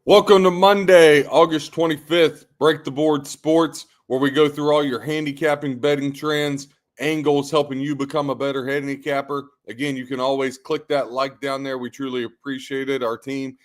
Welcome to Monday, August 25th, Break the Board Sports, where we go through all your handicapping betting trends, angles, helping you become a better handicapper. Again, you can always click that like down there. We truly appreciate it. Our team,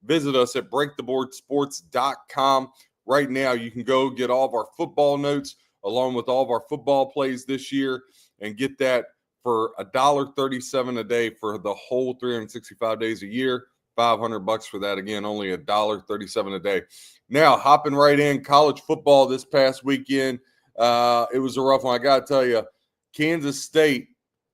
visit us at breaktheboardsports.com. Right now, you can go get all of our football notes along with all of our football plays this year and get that for $1.37 a day for the whole 365 days a year. $500 for that. Again, only $1.37 a day. Now, hopping right in, college football this past weekend. It was a rough one. I got to tell you, Kansas State,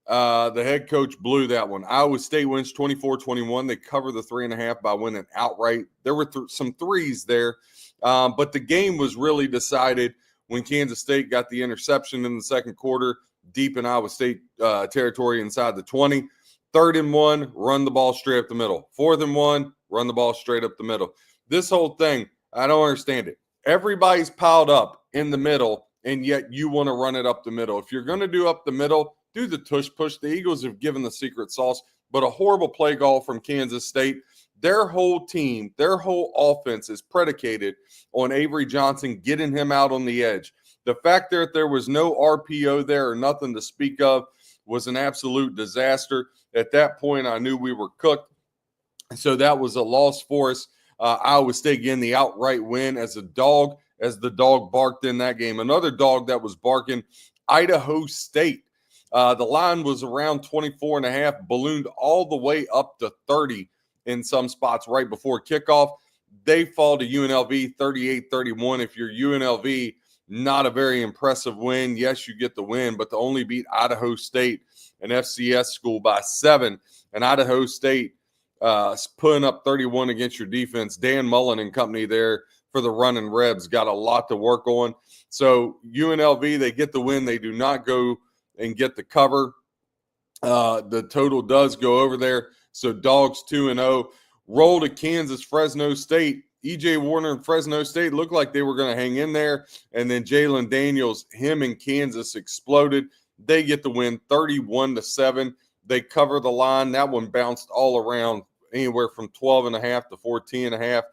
the head coach blew that one. Iowa State wins 24-21. They cover the 3.5 by winning outright. There were some threes there, but the game was really decided when Kansas State got the interception in the second quarter deep in Iowa State territory inside the 20. 3rd and 1, run the ball straight up the middle. 4th and 1, run the ball straight up the middle. This whole thing, I don't understand it. Everybody's piled up in the middle, and yet you want to run it up the middle. If you're going to do up the middle, do the tush push. The Eagles have given the secret sauce, but a horrible play call from Kansas State. Their whole team, their whole offense is predicated on Avery Johnson getting him out on the edge. The fact that there was no RPO there or nothing to speak of was an absolute disaster. At that point, I knew we were cooked. So that was a loss for us. Iowa State getting the outright win as the dog barked in that game. Another dog that was barking, Idaho State. The line was around 24.5, ballooned all the way up to 30 in some spots right before kickoff. They fall to UNLV 38-31. If you're UNLV, not a very impressive win. Yes, you get the win, but to only beat Idaho State, an FCS school, by 7, and Idaho State putting up 31 against your defense. Dan Mullen and company there for the running Rebs got a lot to work on. So UNLV, they get the win. They do not go and get the cover. The total does go over there. So Dogs 2-0. Roll to Kansas, Fresno State. E.J. Warner and Fresno State looked like they were going to hang in there. And then Jalen Daniels, him and Kansas exploded. They get the win 31-7. They cover the line. That one bounced all around anywhere from 12.5 to 14.5,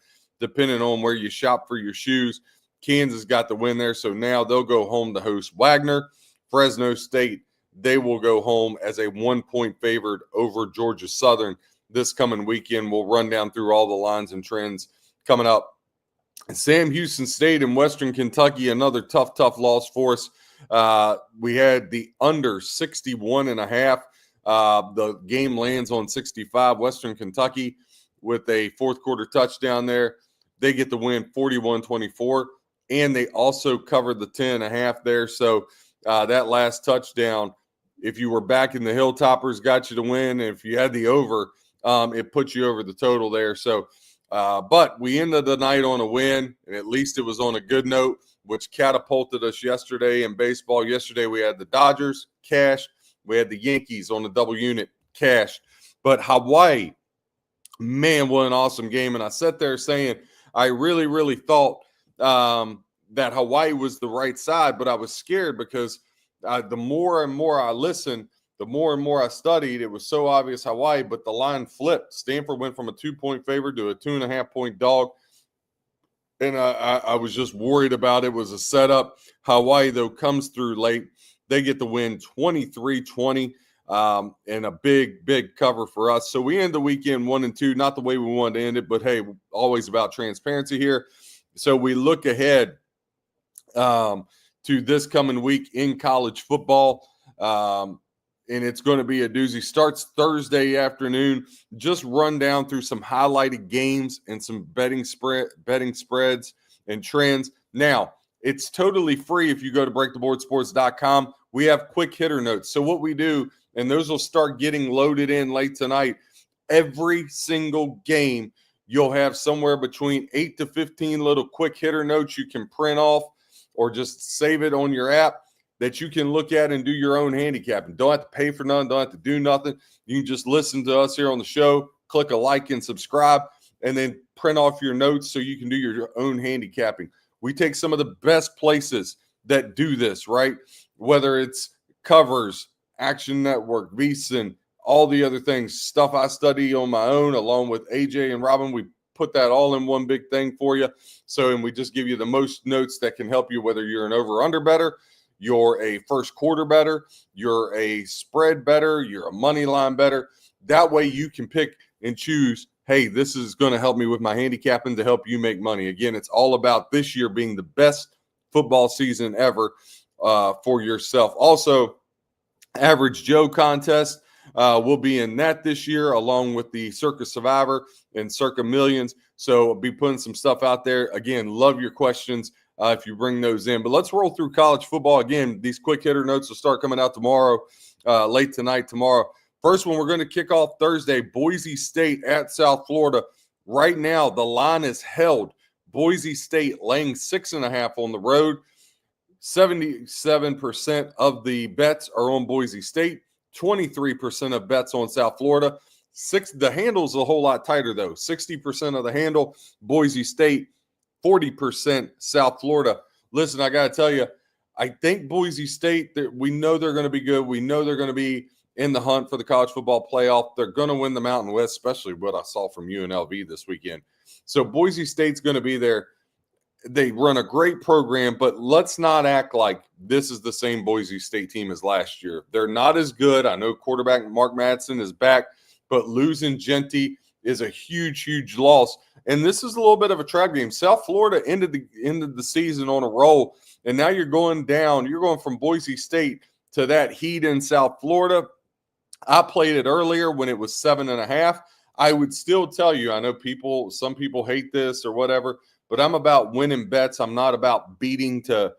depending on where you shop for your shoes. Kansas got the win there. So now they'll go home to host Wagner. Fresno State, they will go home as a 1-point favorite over Georgia Southern this coming weekend. We'll run down through all the lines and trends coming up. Sam Houston State in Western Kentucky, another tough loss for us. We had the under 61.5. The game lands on 65. Western Kentucky with a fourth quarter touchdown there. They get the win 41-24, and they also covered the 10.5 there. So that last touchdown, if you were back in the Hilltoppers, got you to win. And if you had the over, it put you over the total there. So but we ended the night on a win, and at least it was on a good note, which catapulted us yesterday in baseball. Yesterday we had the Dodgers, cash. We had the Yankees on the double unit, cash. But Hawaii, man, what an awesome game. And I sat there saying I really thought that Hawaii was the right side, but I was scared because the more and more I listened, the more and more I studied, it was so obvious Hawaii, but the line flipped. Stanford went from a 2-point favorite to a 2.5-point dog. And I was just worried about it. It was a setup. Hawaii, though, comes through late. They get the win 23-20 and a big cover for us. So we end the weekend 1-2, not the way we wanted to end it, but hey, always about transparency here. So we look ahead to this coming week in college football. And it's going to be a doozy. Starts Thursday afternoon. Just run down through some highlighted games and some betting spreads and trends. Now, it's totally free if you go to breaktheboardsports.com. We have quick hitter notes. So what we do, and those will start getting loaded in late tonight, every single game, you'll have somewhere between 8 to 15 little quick hitter notes you can print off or just save it on your app that you can look at and do your own handicapping. Don't have to pay for none. Don't have to do nothing. You can just listen to us here on the show, click a like and subscribe, and then print off your notes so you can do your own handicapping. We take some of the best places that do this, right? Whether it's Covers, Action Network, VSiN, all the other things, stuff I study on my own along with AJ and Robin. We put that all in one big thing for you. So, and we just give you the most notes that can help you, whether you're an over-under bettor, you're a first quarter bettor, you're a spread bettor, you're a money line bettor. That way you can pick and choose, hey, this is going to help me with my handicapping to help you make money. Again, it's all about this year being the best football season ever for yourself. Also, Average Joe contest will be in that this year, along with the Circa Survivor and Circa Millions. So I'll be putting some stuff out there. Again, love your questions if you bring those in. But let's roll through college football. Again, these quick hitter notes will start coming out tomorrow, late tonight tomorrow. First one, we're going to kick off Thursday, Boise State at South Florida. Right now, the line is held. Boise State laying 6.5 on the road. 77% of the bets are on Boise State. 23% of bets on South Florida. The handle's a whole lot tighter, though. 60% of the handle, Boise State. 40% South Florida. Listen, I got to tell you, I think Boise State, we know they're going to be good. We know they're going to be in the hunt for the college football playoff. They're going to win the Mountain West, especially what I saw from UNLV this weekend. So Boise State's going to be there. They run a great program, but let's not act like this is the same Boise State team as last year. They're not as good. I know quarterback Mark Madsen is back, but losing Genty is a huge, huge loss. And this is a little bit of a trap game. South Florida ended the season on a roll, and now you're going down. You're going from Boise State to that heat in South Florida. I played it earlier when it was 7.5. I would still tell you, I know some people hate this or whatever, but I'm about winning bets. I'm not about beating to,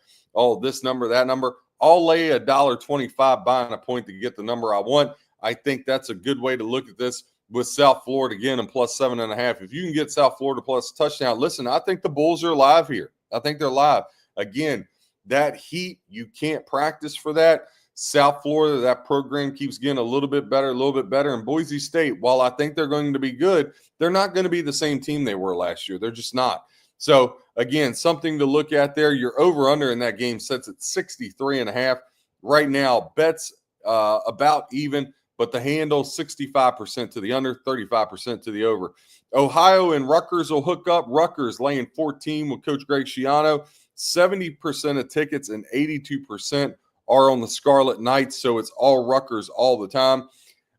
this number, that number. I'll lay $1.25 buying a point to get the number I want. I think that's a good way to look at this with South Florida again and plus 7.5. If you can get South Florida plus a touchdown, listen, I think the Bulls are live here. I think they're live. Again, that heat, you can't practice for that. South Florida, that program keeps getting a little bit better. And Boise State, while I think they're going to be good, they're not going to be the same team they were last year. They're just not. So, again, something to look at there. Your over-under in that game sets at 63.5. Right now, bets about even, but the handle 65% to the under, 35% to the over. Ohio and Rutgers will hook up. Rutgers laying 14 with Coach Greg Schiano. 70% of tickets and 82% are on the Scarlet Knights, so it's all Rutgers all the time.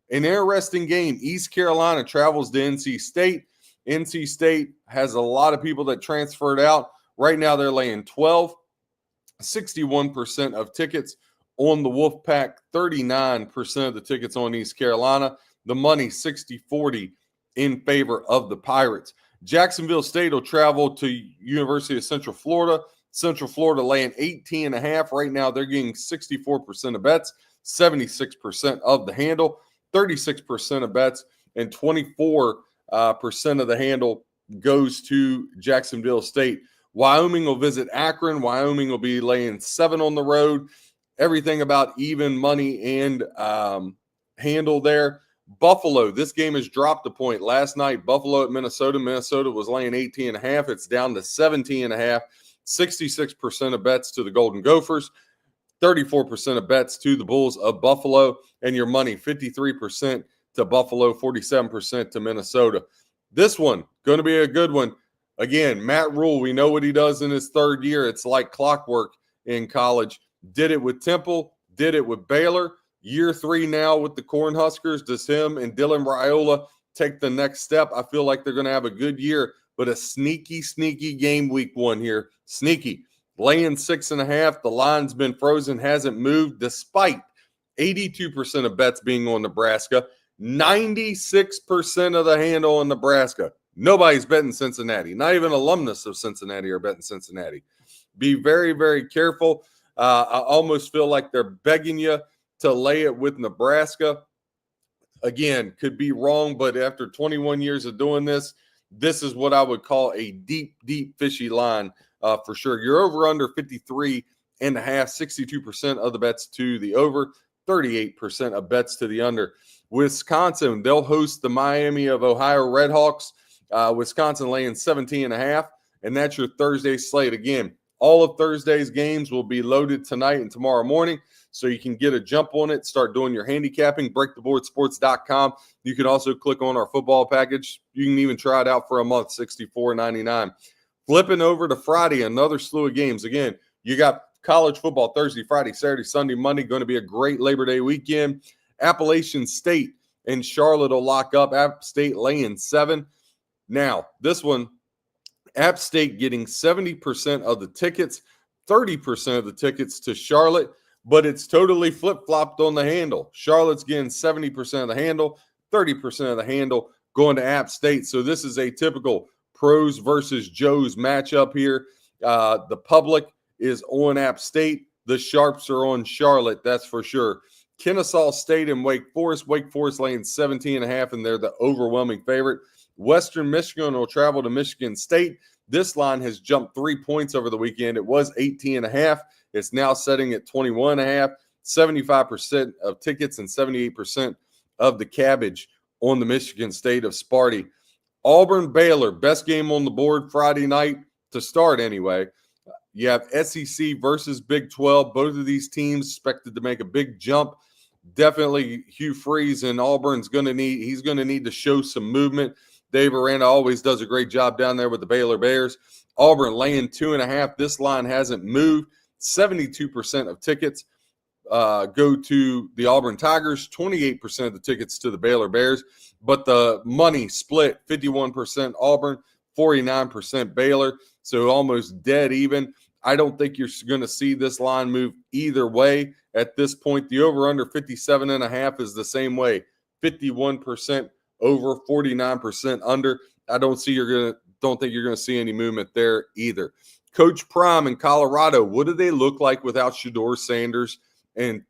An interesting game. East Carolina travels to NC State. NC State has a lot of people that transferred out. Right now they're laying 12. 61% of tickets on the Wolfpack. 39% of the tickets on East Carolina. The money 60-40 in favor of the Pirates. Jacksonville State will travel to University of Central Florida. Central Florida laying 18.5. Right now they're getting 64% of bets, 76% of the handle, 36% of bets, and 24% of the handle goes to Jacksonville State. Wyoming will visit Akron. Wyoming will be laying 7 on the road. Everything about even money and handle there. Buffalo, this game has dropped a point. Last night, Buffalo at Minnesota. Minnesota was laying 18.5. It's down to 17.5. 66% of bets to the Golden Gophers. 34% of bets to the Bulls of Buffalo. And your money, 53% to Buffalo, 47% to Minnesota. This one, going to be a good one. Again, Matt Rule, we know what he does in his third year. It's like clockwork in college. Did it with Temple, did it with Baylor. Year 3 now with the Cornhuskers. Does him and Dylan Raiola take the next step? I feel like they're going to have a good year, but a sneaky game week 1 here. Sneaky. Laying 6.5. The line's been frozen, hasn't moved, despite 82% of bets being on Nebraska. 96% of the handle on Nebraska. Nobody's betting Cincinnati. Not even alumnus of Cincinnati are betting Cincinnati. Be very, very careful. I almost feel like they're begging you to lay it with Nebraska. Again, could be wrong, but after 21 years of doing this, this is what I would call a deep fishy line for sure. You're over under 53.5, 62% of the bets to the over, 38% of bets to the under. Wisconsin, they'll host the Miami of Ohio Redhawks. Wisconsin laying 17.5, and that's your Thursday slate. Again, All of Thursday's games will be loaded tonight and tomorrow morning, so you can get a jump on it, start doing your handicapping, breaktheboardsports.com. You can also click on our football package. You can even try it out for a month, $64.99. Flipping over to Friday, another slew of games. Again, you got college football Thursday, Friday, Saturday, Sunday, Monday. Going to be a great Labor Day weekend. Appalachian State and Charlotte will lock up. App State laying 7. Now, this one, App State getting 70% of the tickets, 30% of the tickets to Charlotte, but it's totally flip-flopped on the handle. Charlotte's getting 70% of the handle, 30% of the handle going to App State. So this is a typical pros versus Joes matchup here. The public is on App State. The sharps are on Charlotte, that's for sure. Kennesaw State and Wake Forest. Wake Forest laying 17.5, and they're the overwhelming favorite. Western Michigan will travel to Michigan State. This line has jumped 3 points over the weekend. It was 18.5. It's now setting at 21.5. 75% of tickets and 78% of the cabbage on the Michigan State of Sparty. Auburn Baylor, best game on the board Friday night to start anyway. You have SEC versus Big 12. Both of these teams expected to make a big jump. Definitely Hugh Freeze and Auburn's going to need to show some movement. Dave Aranda always does a great job down there with the Baylor Bears. Auburn laying 2.5. This line hasn't moved. 72% of tickets go to the Auburn Tigers, 28% of the tickets to the Baylor Bears. But the money split 51% Auburn, 49% Baylor. So almost dead even. I don't think you're going to see this line move either way at this point. The over-under 57.5 is the same way. 51% over, 49% under. I don't think you're going to see any movement there either. Coach Prime in Colorado, what do they look like without Shedeur Sanders and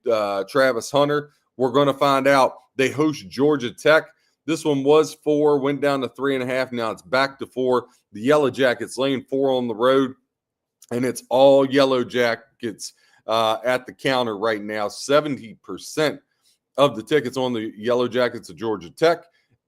Travis Hunter? We're going to find out. They host Georgia Tech. This one was 4, went down to 3.5. Now it's back to 4. The Yellow Jackets laying 4 on the road, and it's all Yellow Jackets at the counter right now. 70% of the tickets on the Yellow Jackets of Georgia Tech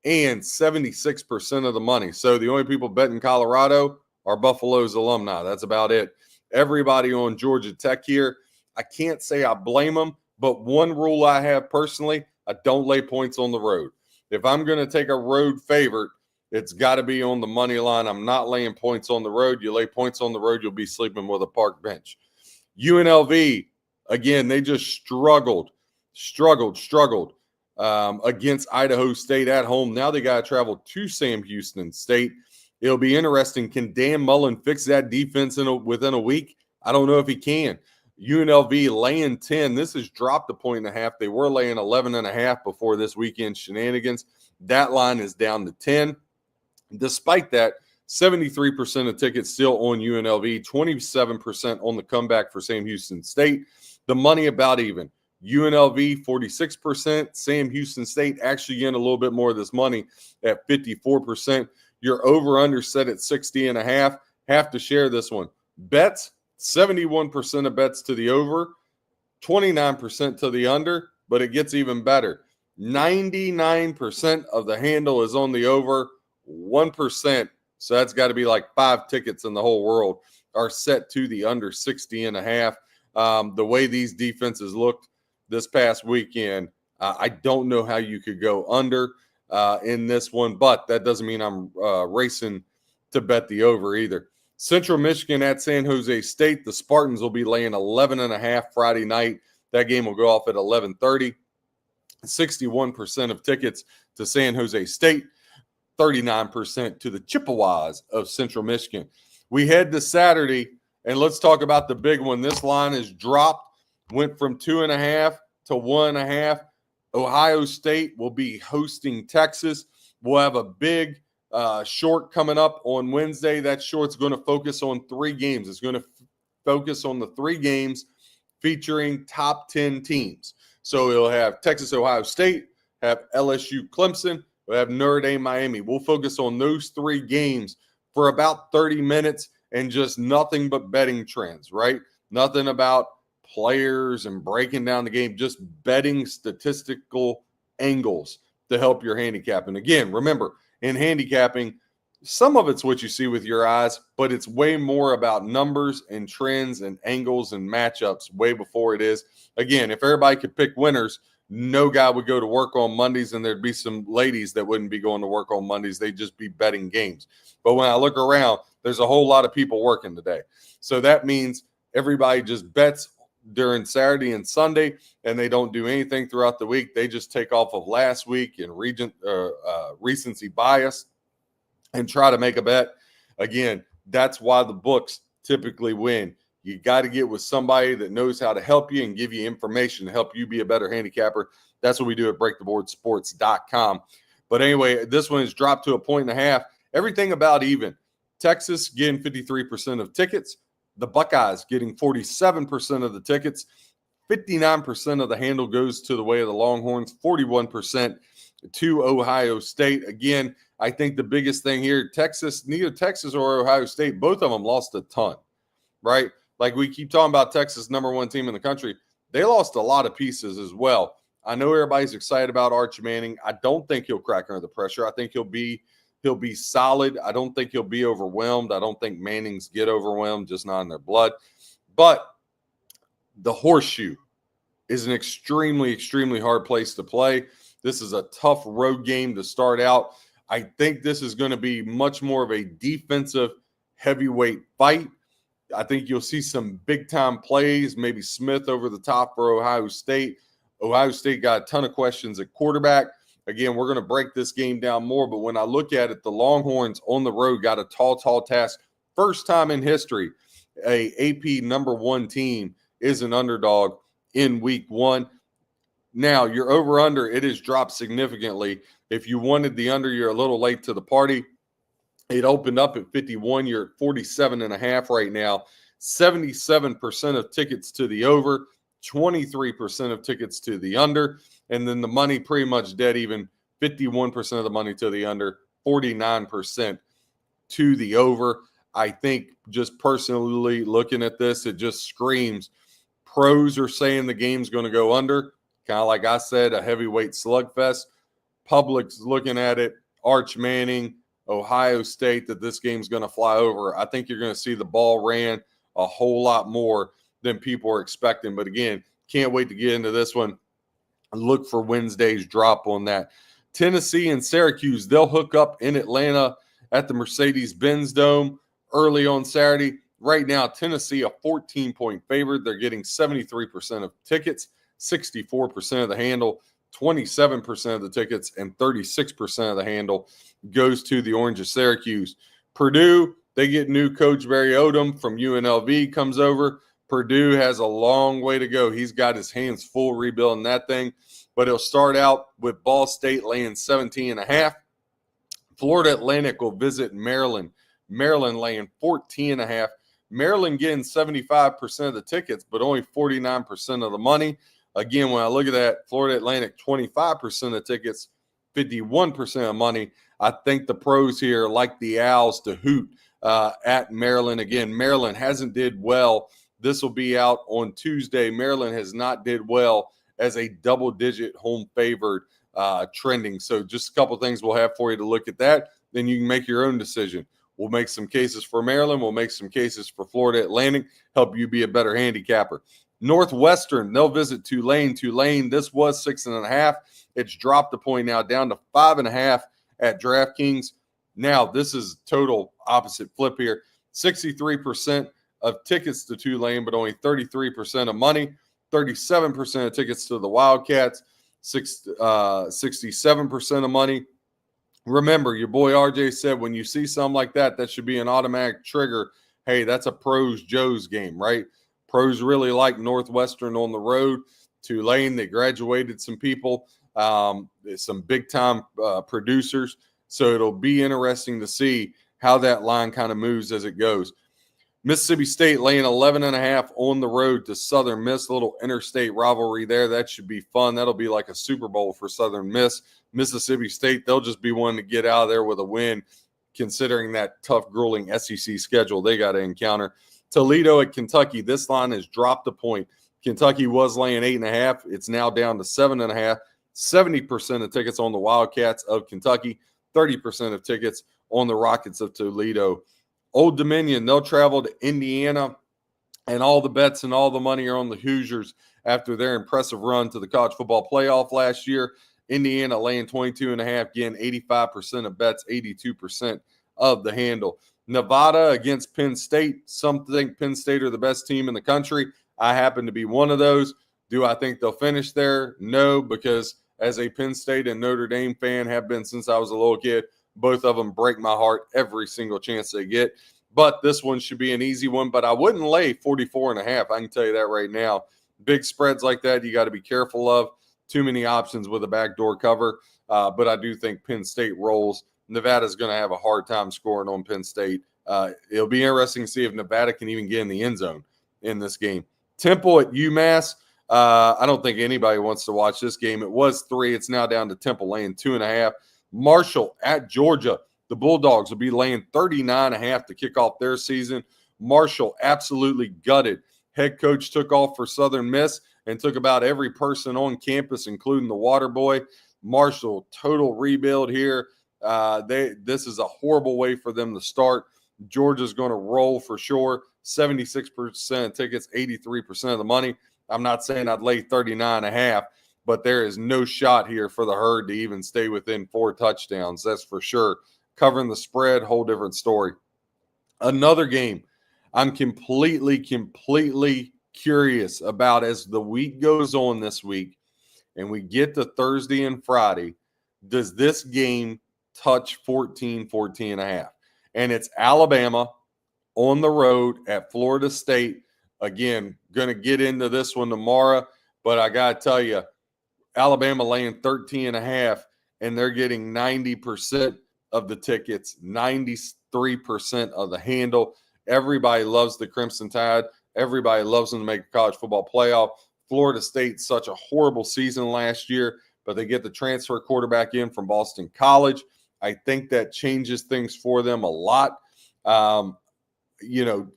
and 76% of the money. So the only people betting Colorado are Buffalo's alumni. That's about it. Everybody on Georgia Tech here. I can't say I blame them, but one rule I have personally, I don't lay points on the road. If I'm going to take a road favorite, it's got to be on the money line. I'm not laying points on the road. You lay points on the road, you'll be sleeping with a park bench. UNLV, again, they just struggled against Idaho State at home. Now they got to travel to Sam Houston State. It'll be interesting. Can Dan Mullen fix that defense within a week? I don't know if he can. UNLV laying 10. This has dropped a 1.5. They were laying 11.5 before this weekend shenanigans. That line is down to 10. Despite that, 73% of tickets still on UNLV, 27% on the comeback for Sam Houston State. The money about even. UNLV 46%, Sam Houston State actually getting a little bit more of this money at 54%. Your over-under set at 60.5. Have to share this one. Bets, 71% of bets to the over, 29% to the under, but it gets even better. 99% of the handle is on the over, 1%. So that's got to be like 5 tickets in the whole world are set to the under 60.5. The way these defenses looked this past weekend, I don't know how you could go under in this one, but that doesn't mean I'm racing to bet the over either. Central Michigan at San Jose State. The Spartans will be laying 11.5 Friday night. That game will go off at 11:30. 61% of tickets to San Jose State, 39% to the Chippewas of Central Michigan. We head to Saturday, and let's talk about the big one. This line has dropped, went from 2.5 to 1.5. Ohio State will be hosting Texas. We'll have a big short coming up on Wednesday. That short's going to focus on 3 games. It's going to focus on the 3 games featuring top 10 teams. So it'll have Texas, Ohio State, have LSU, Clemson, we'll have Notre Dame, Miami. We'll focus on those 3 games for about 30 minutes and just nothing but betting trends, right? Nothing about players and breaking down the game, just betting statistical angles to help your handicapping. Again, remember, in handicapping, some of it's what you see with your eyes, but it's way more about numbers and trends and angles and matchups way before it is. Again, if everybody could pick winners, no guy would go to work on Mondays, and there'd be some ladies that wouldn't be going to work on Mondays. They'd just be betting games. But when I look around, there's a whole lot of people working today. So that means everybody just bets during Saturday and Sunday, and they don't do anything throughout the week. They just take off of last week and recency bias and try to make a bet. Again, that's why the books typically win. You got to get with somebody that knows how to help you and give you information to help you be a better handicapper. That's what we do at breaktheboardsports.com. But anyway, this one is dropped to 1.5. Everything about even. Texas getting 53% of tickets. The Buckeyes getting 47% of the tickets. 59% of the handle goes to the way of the Longhorns. 41% to Ohio State. Again, I think the biggest thing here, neither Texas or Ohio State, both of them lost a ton, right? Like we keep talking about Texas, number one team in the country. They lost a lot of pieces as well. I know everybody's excited about Arch Manning. I don't think he'll crack under the pressure. I think he'll be solid. I don't think he'll be overwhelmed. I don't think Mannings get overwhelmed, just not in their blood. But the horseshoe is an extremely, extremely hard place to play. This is a tough road game to start out. I think this is going to be much more of a defensive heavyweight fight. I think you'll see some big-time plays, maybe Smith over the top for Ohio State. Ohio State got a ton of questions at quarterback. Again, we're going to break this game down more, but when I look at it, the Longhorns on the road got a tall task. First time in history, a AP number one team is an underdog in week one. Now, your over-under, it has dropped significantly. If you wanted the under, you're a little late to the party. It opened up at 51. You're at 47.5 right now. 77% of tickets to the over, 23% of tickets to the under, and then the money pretty much dead even. 51% of the money to the under, 49% to the over. I think just personally looking at this, it just screams. Pros are saying the game's going to go under. Kind of like I said, a heavyweight slugfest. Public's looking at it. Arch Manning, Ohio State, that this game's going to fly over. I think you're going to see the ball ran a whole lot more than people are expecting. But again, can't wait to get into this one. Look for Wednesday's drop on that. Tennessee and Syracuse, they'll hook up in Atlanta at the Mercedes-Benz Dome early on Saturday. Right now, Tennessee, a 14-point favorite. They're getting 73% of tickets, 64% of the handle, 27% of the tickets, and 36% of the handle goes to the Orange of Syracuse. Purdue, they get new coach Barry Odom from UNLV comes over. Purdue has a long way to go. He's got his hands full rebuilding that thing, but he'll start out with Ball State laying 17.5. Florida Atlantic will visit Maryland. Maryland laying 14.5. Maryland getting 75% of the tickets, but only 49% of the money. Again, when I look at that, Florida Atlantic, 25% of tickets, 51% of money. I think the pros here like the Owls to hoot at Maryland. Again, Maryland hasn't did well. This will be out on Tuesday. Maryland has not did well as a double-digit home favored trending. So just a couple things we'll have for you to look at that. Then you can make your own decision. We'll make some cases for Maryland. We'll make some cases for Florida Atlantic, help you be a better handicapper. Northwestern, they'll visit Tulane. Tulane, this was 6.5. It's dropped a point now down to 5.5 at DraftKings. Now, this is total opposite flip here. 63% of tickets to Tulane, but only 33% of money. 37% of tickets to the Wildcats. 67% of money. Remember, your boy RJ said when you see something like that, that should be an automatic trigger. Hey, that's a pros Joe's game, right? Pros really like Northwestern on the road. Tulane, they graduated some people, some big-time producers. So it'll be interesting to see how that line kind of moves as it goes. Mississippi State laying 11.5 on the road to Southern Miss. A little interstate rivalry there. That should be fun. That'll be like a Super Bowl for Southern Miss. Mississippi State, they'll just be wanting to get out of there with a win, considering that tough, grueling SEC schedule they got to encounter. Toledo at Kentucky. This line has dropped a point. Kentucky was laying 8.5. It's now down to 7.5. 70% of tickets on the Wildcats of Kentucky. 30% of tickets on the Rockets of Toledo. Old Dominion, they'll travel to Indiana, and all the bets and all the money are on the Hoosiers after their impressive run to the college football playoff last year. Indiana laying 22.5, again, 85% of bets, 82% of the handle. Nevada against Penn State. Some think Penn State are the best team in the country. I happen to be one of those. Do I think they'll finish there? No, because as a Penn State and Notre Dame fan, have been since I was a little kid, both of them break my heart every single chance they get. But this one should be an easy one. But I wouldn't lay 44.5. I can tell you that right now. Big spreads like that, you got to be careful of. Too many options with a backdoor cover. But I do think Penn State rolls. Nevada's going to have a hard time scoring on Penn State. It'll be interesting to see if Nevada can even get in the end zone in this game. Temple at UMass. I don't think anybody wants to watch this game. It was 3. It's now down to Temple laying 2.5. Marshall at Georgia. The Bulldogs will be laying 39.5 to kick off their season. Marshall absolutely gutted. Head coach took off for Southern Miss and took about every person on campus, including the water boy. Marshall, total rebuild here. This is a horrible way for them to start. Georgia's going to roll for sure. 76% of tickets, 83% of the money. I'm not saying I'd lay 39.5, but there is no shot here for the Herd to even stay within 4 touchdowns. That's for sure. Covering the spread, whole different story. Another game I'm completely curious about as the week goes on this week and we get to Thursday and Friday. Does this game touch 14.5? And it's Alabama on the road at Florida State. Again, going to get into this one tomorrow, but I got to tell you, Alabama laying 13.5, and they're getting 90% of the tickets, 93% of the handle. Everybody loves the Crimson Tide. Everybody loves them to make a college football playoff. Florida State, such a horrible season last year, but they get the transfer quarterback in from Boston College. I think that changes things for them a lot.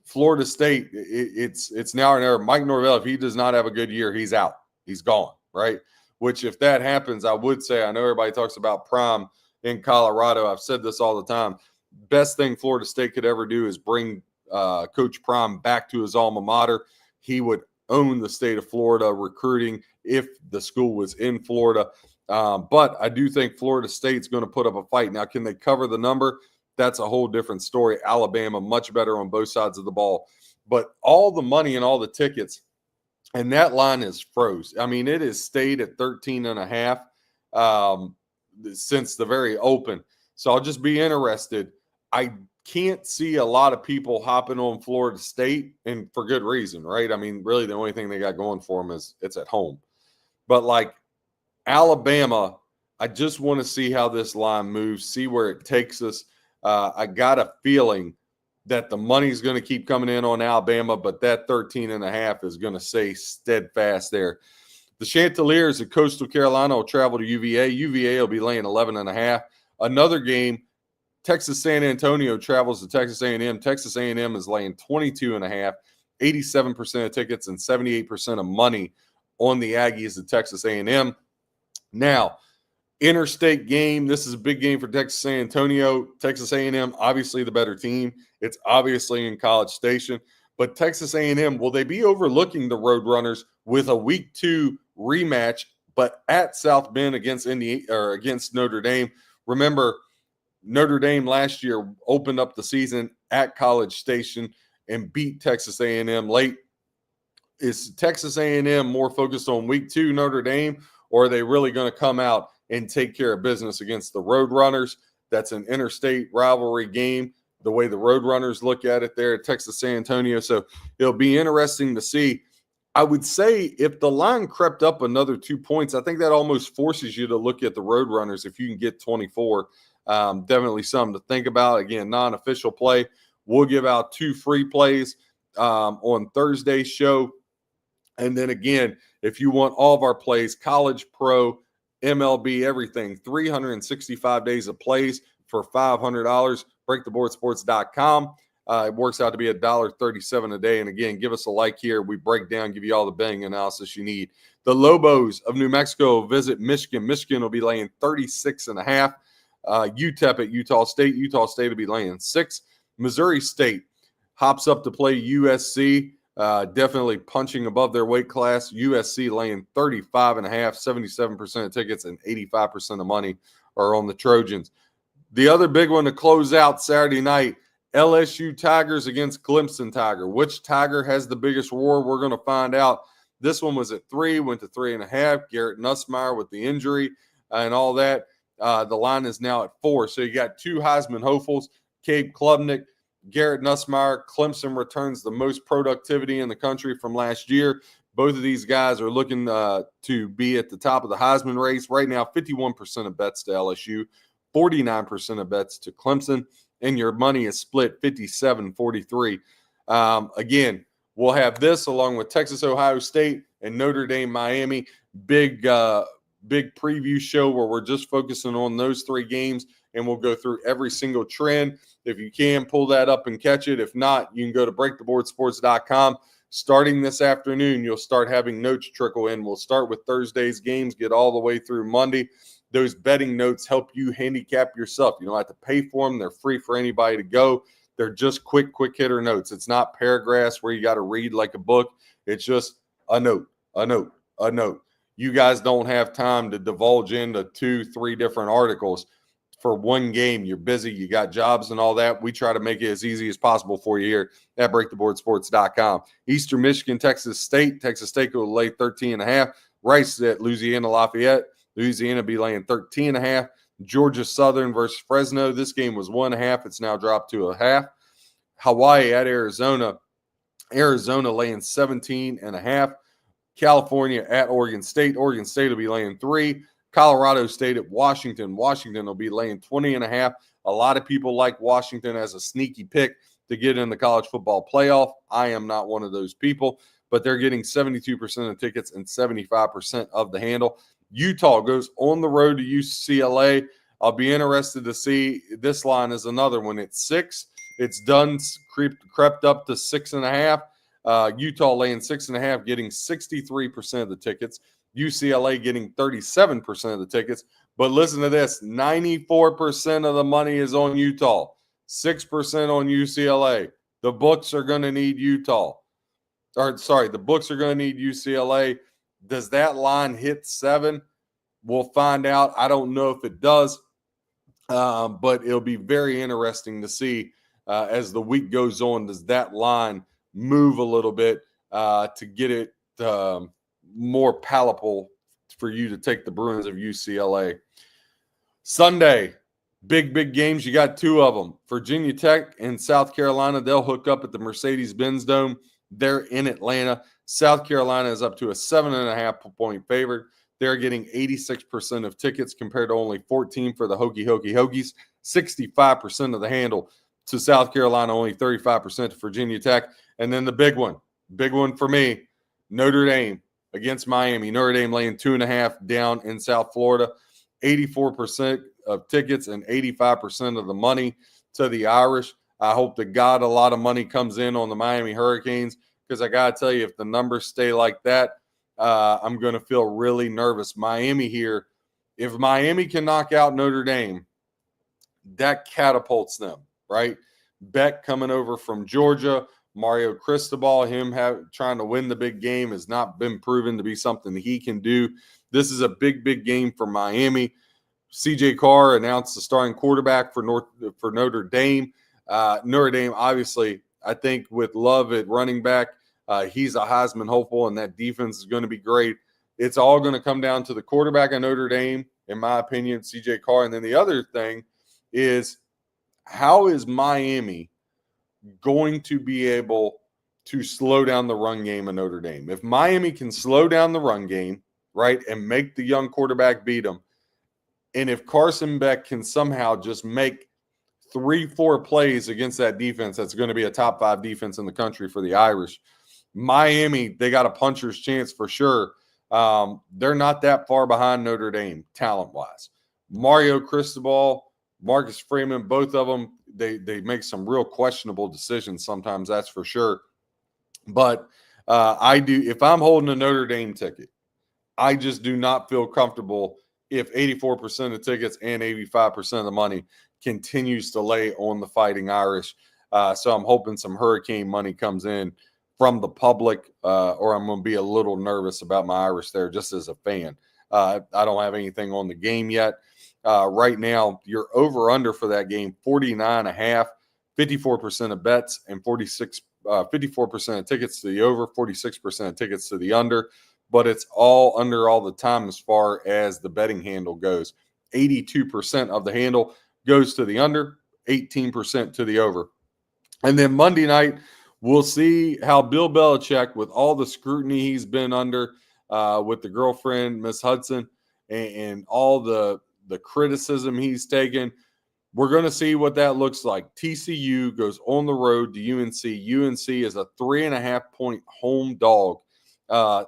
Florida State, it's now or never. Mike Norvell, if he does not have a good year, he's out. He's gone, right? Which if that happens, I would say, I know everybody talks about Prime in Colorado. I've said this all the time. Best thing Florida State could ever do is bring Coach Prime back to his alma mater. He would own the state of Florida recruiting if the school was in Florida. But I do think Florida State's going to put up a fight. Now, can they cover the number? That's a whole different story. Alabama, much better on both sides of the ball. But all the money and all the tickets, and that line is froze. I mean, it has stayed at 13.5 since the very open. So I'll just be interested. I can't see a lot of people hopping on Florida State, and for good reason, right? I mean, really the only thing they got going for them is it's at home. But like Alabama, I just want to see how this line moves, see where it takes us. I got a feeling that the money's going to keep coming in on Alabama, but that 13.5 is going to stay steadfast there. The Chanticleers at Coastal Carolina will travel to UVA. UVA will be laying 11.5. Another game, Texas San Antonio travels to Texas A&M. Texas A&M is laying 22.5, 87% of tickets and 78% of money on the Aggies at Texas A&M. Now, interstate game. This is a big game for Texas San Antonio. Texas A&M, obviously the better team. It's obviously in College Station. But Texas A&M, will they be overlooking the Roadrunners with a Week 2 rematch, but at South Bend against Notre Dame? Remember, Notre Dame last year opened up the season at College Station and beat Texas A&M late. Is Texas A&M more focused on Week 2 Notre Dame, or are they really going to come out and take care of business against the Roadrunners? That's an interstate rivalry game, the way the Roadrunners look at it there at Texas San Antonio. So it'll be interesting to see. I would say if the line crept up another 2 points, I think that almost forces you to look at the Roadrunners if you can get 24. Definitely something to think about. Again, non-official play. We'll give out 2 free plays on Thursday's show. And then again, if you want all of our plays, college, pro, MLB, everything, 365 days of plays for $500, breaktheboardsports.com. It works out to be $1.37 a day. And again, give us a like here. We break down, give you all the betting analysis you need. The Lobos of New Mexico visit Michigan. Michigan will be laying 36.5. UTEP at Utah State. Utah State will be laying 6. Missouri State hops up to play USC. Definitely punching above their weight class. USC laying 35.5, 77% of tickets, and 85% of money are on the Trojans. The other big one to close out Saturday night, LSU Tigers against Clemson Tiger. Which Tiger has the biggest roar? We're going to find out. This one was at 3, went to 3.5. Garrett Nussmeier with the injury and all that. The line is now at 4. So you got 2 Heisman hopefuls, Cade Klubnik, Garrett Nussmeier. Clemson returns the most productivity in the country from last year. Both of these guys are looking to be at the top of the Heisman race. Right now, 51% of bets to LSU, 49% of bets to Clemson, and your money is split 57-43. Again, we'll have this along with Texas, Ohio State, and Notre Dame, Miami. Big preview show where we're just focusing on those 3 games, and we'll go through every single trend. If you can, pull that up and catch it. If not, you can go to breaktheboardsports.com. Starting this afternoon, you'll start having notes trickle in. We'll start with Thursday's games, get all the way through Monday. Those betting notes help you handicap yourself. You don't have to pay for them. They're free for anybody to go. They're just quick hitter notes. It's not paragraphs where you got to read like a book. It's just a note. You guys don't have time to divulge into 2-3 different articles for one game. You're busy. You got jobs and all that. We try to make it as easy as possible for you here at breaktheboardsports.com. Eastern Michigan, Texas State. Texas State will lay 13.5. Rice at Louisiana Lafayette. Louisiana be laying 13.5. Georgia Southern versus Fresno. This game was 1.5. It's now dropped to 0.5. Hawaii at Arizona. Arizona laying 17.5. California at Oregon State. Oregon State will be laying 3. Colorado State at Washington. Washington will be laying 20.5. A lot of people like Washington as a sneaky pick to get in the college football playoff. I am not one of those people, but they're getting 72% of tickets and 75% of the handle. Utah goes on the road to UCLA. I'll be interested to see. This line is another one. It's 6. It's done, crept up to 6.5. Utah laying 6.5, getting 63% of the tickets. UCLA getting 37% of the tickets. But listen to this, 94% of the money is on Utah, 6% on UCLA. The books are going to need Utah. The books are going to need UCLA. Does that line hit 7? We'll find out. I don't know if it does, but it'll be very interesting to see as the week goes on. Does that line move a little bit to get it more palatable for you to take the Bruins of UCLA? Sunday, big games. You got 2 of them. Virginia Tech and South Carolina. They'll hook up at the Mercedes-Benz Dome. They're in Atlanta. South Carolina is up to a 7.5 point favorite. They're getting 86% of tickets compared to only 14 for the Hokies. 65% of the handle to South Carolina, only 35% to Virginia Tech. And then the big one for me, Notre Dame against Miami. Notre Dame laying 2.5 down in South Florida. 84% of tickets and 85% of the money to the Irish. I hope to God a lot of money comes in on the Miami Hurricanes, because I got to tell you, if the numbers stay like that, I'm going to feel really nervous. Miami here, if Miami can knock out Notre Dame, that catapults them, right? Beck coming over from Georgia, Mario Cristobal, trying to win the big game has not been proven to be something that he can do. This is a big game for Miami. CJ Carr announced the starting quarterback for Notre Dame. Notre Dame, obviously, I think with Love at running back, he's a Heisman hopeful, and that defense is going to be great. It's all going to come down to the quarterback of Notre Dame, in my opinion, CJ Carr. And then the other thing is, how is Miami going to be able to slow down the run game of Notre Dame? If Miami can slow down the run game, right, and make the young quarterback beat them, and if Carson Beck can somehow just make 3-4 plays against that defense, that's going to be a top 5 defense in the country for the Irish. Miami, they got a puncher's chance for sure. They're not that far behind Notre Dame talent-wise. Mario Cristobal, Marcus Freeman, both of them, they make some real questionable decisions sometimes, that's for sure. But if I'm holding a Notre Dame ticket, I just do not feel comfortable if 84% of tickets and 85% of the money continues to lay on the Fighting Irish. So I'm hoping some hurricane money comes in from the public, or I'm going to be a little nervous about my Irish there just as a fan. I don't have anything on the game yet. Right now, your over-under for that game, 49.5, 54% of bets, and 54% of tickets to the over, 46% of tickets to the under. But it's all under all the time as far as the betting handle goes. 82% of the handle goes to the under, 18% to the over. And then Monday night, we'll see how Bill Belichick, with all the scrutiny he's been under with the girlfriend, Miss Hudson, and all the criticism he's taken, we're going to see what that looks like. TCU goes on the road to UNC. UNC is a 3.5-point home dog.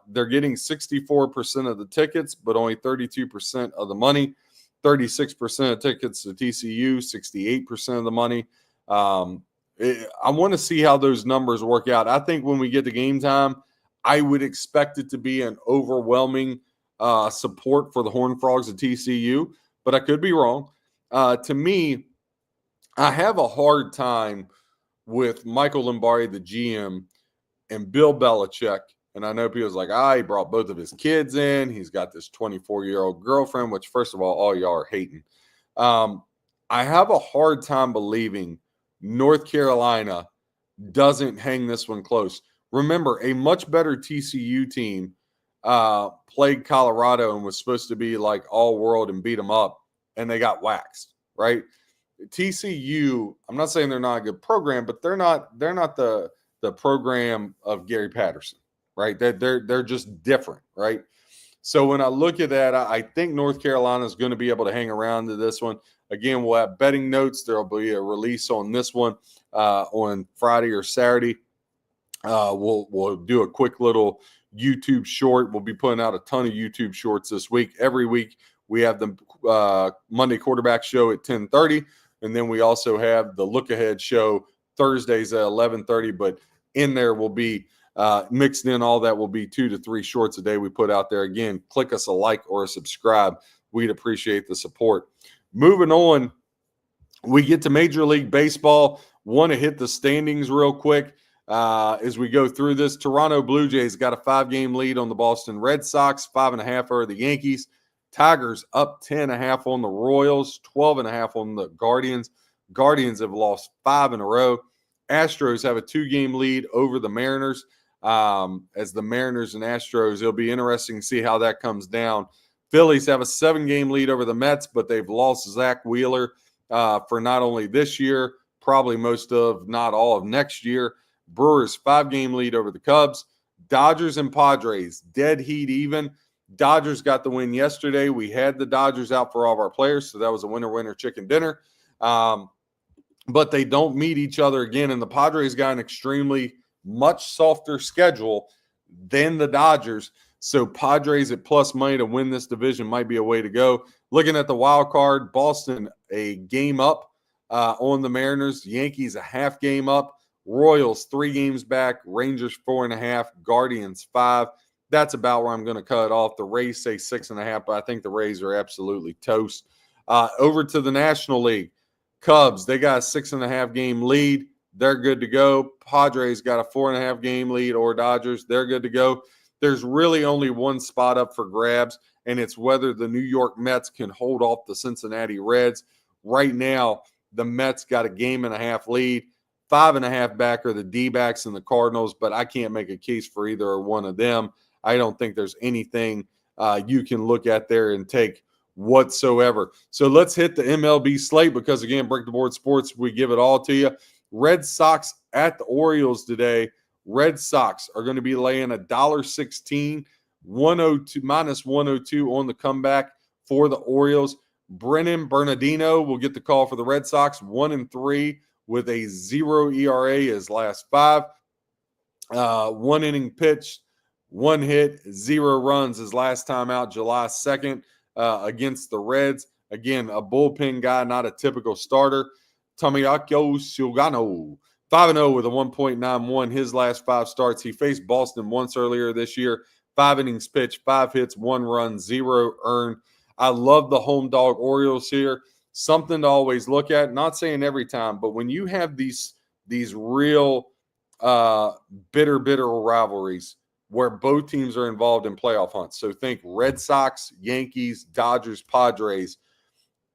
They're getting 64% of the tickets, but only 32% of the money. 36% of tickets to TCU, 68% of the money. I want to see how those numbers work out. I think when we get to game time, I would expect it to be an overwhelming support for the Horned Frogs of TCU, but I could be wrong. To me, I have a hard time with Michael Lombardi, the GM, and Bill Belichick. And I know people's like, he brought both of his kids in. He's got this 24-year-old girlfriend, which, first of all y'all are hating. I have a hard time believing North Carolina doesn't hang this one close. Remember, a much better TCU team played Colorado and was supposed to be like all world and beat them up, and they got waxed, right? TCU, I'm not saying they're not a good program, but they're not the program of Gary Patterson, right? They're just different, right? So when I look at that, I think North Carolina is going to be able to hang around to this one. Again, we'll have betting notes. There will be a release on this one on Friday or Saturday. We'll do a quick little YouTube short. We'll be putting out a ton of YouTube shorts this week. Every week we have the Monday quarterback show at 10:30, and then we also have the look ahead show Thursdays at 11:30. But in there will be mixed in all that will be 2 to 3 shorts a day we put out there. Again, click us a like or a subscribe. We'd appreciate the support. Moving on, we get to Major League Baseball. Want to hit the standings real quick as we go through this. Toronto Blue Jays got a 5-game lead on the Boston Red Sox. 5.5 are the Yankees. Tigers up 10.5 on the Royals. 12.5 on the Guardians. Guardians have lost 5 in a row. Astros have a 2-game lead over the Mariners. As the Mariners and Astros, it'll be interesting to see how that comes down. Phillies have a 7-game lead over the Mets, but they've lost Zach Wheeler for not only this year, probably most of, not all of next year. Brewers 5-game lead over the Cubs. Dodgers and Padres, dead heat even. Dodgers got the win yesterday. We had the Dodgers out for all of our players, so that was a winner chicken dinner. But they don't meet each other again, and the Padres got an extremely much softer schedule than the Dodgers. So Padres at plus money to win this division might be a way to go. Looking at the wild card, Boston a game up on the Mariners. Yankees a half game up. Royals 3 games back. Rangers 4.5. Guardians 5. That's about where I'm going to cut it off. The Rays say 6.5, but I think the Rays are absolutely toast. Over to the National League. Cubs, they got a 6.5 game lead. They're good to go. Padres got a 4.5 game lead, or Dodgers. They're good to go. There's really only one spot up for grabs, and it's whether the New York Mets can hold off the Cincinnati Reds. Right now, the Mets got a 1.5 lead. 5.5 back are the D-backs and the Cardinals, but I can't make a case for either or one of them. I don't think there's anything you can look at there and take whatsoever. So let's hit the MLB slate because, again, Break the Board Sports, we give it all to you. Red Sox at the Orioles today. Red Sox are going to be laying $1.16, 102 minus 102 on the comeback for the Orioles. Brennan Bernardino will get the call for the Red Sox, 1-3 with a 0 ERA his last 5. 1 inning pitched, 1 hit, 0 runs his last time out, July 2nd against the Reds. Again, a bullpen guy, not a typical starter. Tomoaki Sugano, 5-0 with a 1.91 his last 5 starts. He faced Boston once earlier this year. 5 innings pitched, 5 hits, 1 run, 0 earned. I love the home dog Orioles here. Something to always look at. Not saying every time, but when you have these real bitter rivalries where both teams are involved in playoff hunts. So think Red Sox, Yankees, Dodgers, Padres.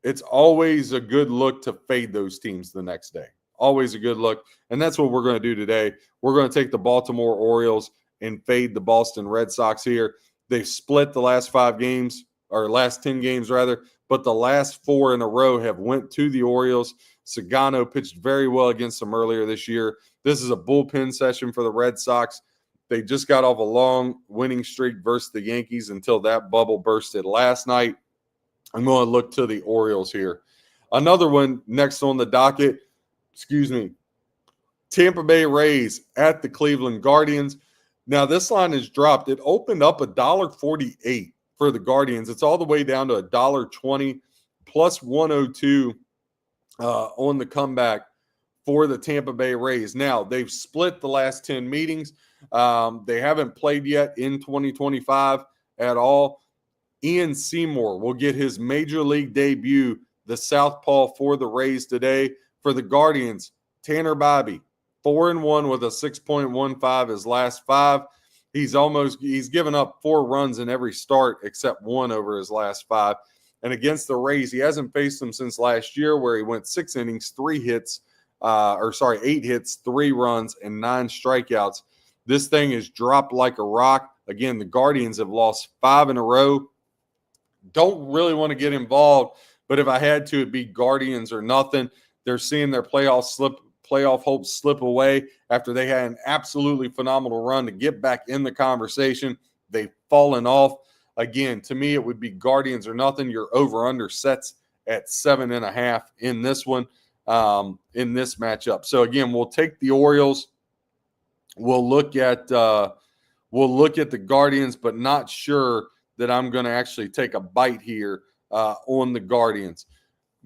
It's always a good look to fade those teams the next day. Always a good look. And that's what we're going to do today. We're going to take the Baltimore Orioles and fade the Boston Red Sox here. They've split the last 5 games, or last 10 games rather, but the last 4 in a row have went to the Orioles. Sagano pitched very well against them earlier this year. This is a bullpen session for the Red Sox. They just got off a long winning streak versus the Yankees until that bubble bursted last night. I'm going to look to the Orioles here. Another one next on the docket, Tampa Bay Rays at the Cleveland Guardians. Now, this line has dropped. It opened up $1.48 for the Guardians. It's all the way down to $1.20 plus 102 on the comeback for the Tampa Bay Rays. Now, they've split the last 10 meetings. They haven't played yet in 2025 at all. Ian Seymour will get his major league debut, the southpaw for the Rays today. For the Guardians, Tanner Bibee, 4-1 with a 6.15 his last 5. He's given up 4 runs in every start except 1 over his last 5. And against the Rays, he hasn't faced them since last year, where he went 6 innings, 8 hits, 3 runs, and 9 strikeouts. This thing has dropped like a rock. Again, the Guardians have lost 5 in a row. Don't really want to get involved, but if I had to, it'd be Guardians or nothing. They're seeing their playoff hopes slip away after they had an absolutely phenomenal run to get back in the conversation. They've fallen off. Again, to me, it would be Guardians or nothing. Your over-under sets at 7.5 in this one, in this matchup. So again, we'll take the Orioles. We'll look at the Guardians, but not sure that I'm going to actually take a bite here on the Guardians.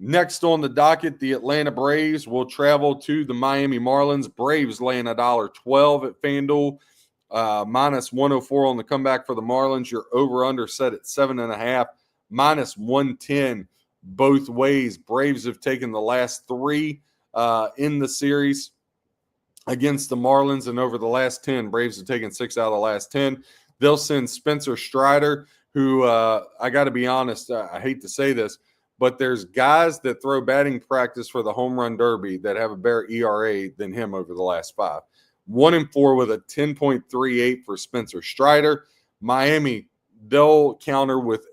Next on the docket, the Atlanta Braves will travel to the Miami Marlins. Braves laying $1.12 at FanDuel, minus 104 on the comeback for the Marlins. Your over-under set at 7.5, minus 110 both ways. Braves have taken the last 3 in the series against the Marlins, and over the last 10, Braves have taken 6 out of the last 10. They'll send Spencer Strider, who I got to be honest, I hate to say this, but there's guys that throw batting practice for the home run derby that have a better ERA than him over the last 5. 1-4 with a 10.38 for Spencer Strider. Miami, they'll counter with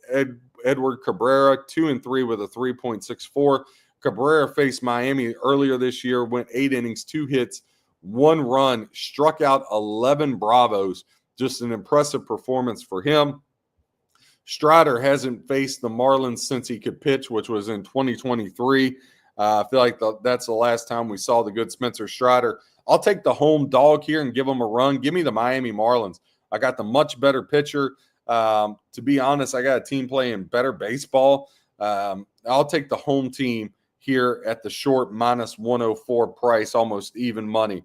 Edward Cabrera, 2-3 with a 3.64. Cabrera faced Miami earlier this year, went 8 innings, 2 hits, 1 run, struck out 11 Bravos. Just an impressive performance for him. Strider hasn't faced the Marlins since he could pitch, which was in 2023. I feel like that's the last time we saw the good Spencer Strider. I'll take the home dog here and give them a run. Give me the Miami Marlins. I got the much better pitcher. To be honest, I got a team playing better baseball. I'll take the home team here at the short minus 104 price, almost even money.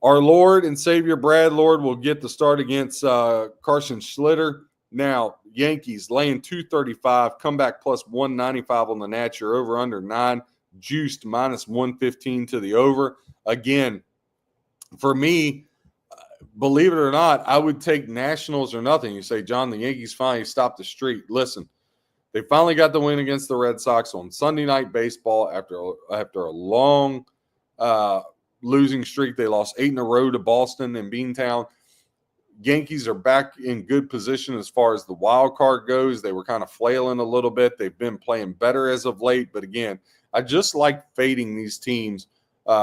Our Lord and Savior Brad Lord will get the start against Carson Schlitter. Now, Yankees laying 235, comeback plus 195 on the Nats. You're over under 9, juiced minus 115 to the over. Again, for me, believe it or not, I would take Nationals or nothing. You say, John, the Yankees finally stopped the streak. Listen, they finally got the win against the Red Sox on Sunday Night Baseball after a long losing streak. They lost 8 in a row to Boston and Beantown. Yankees are back in good position as far as the wild card goes. They were kind of flailing a little bit. They've been playing better as of late. But again, I just like fading these teams,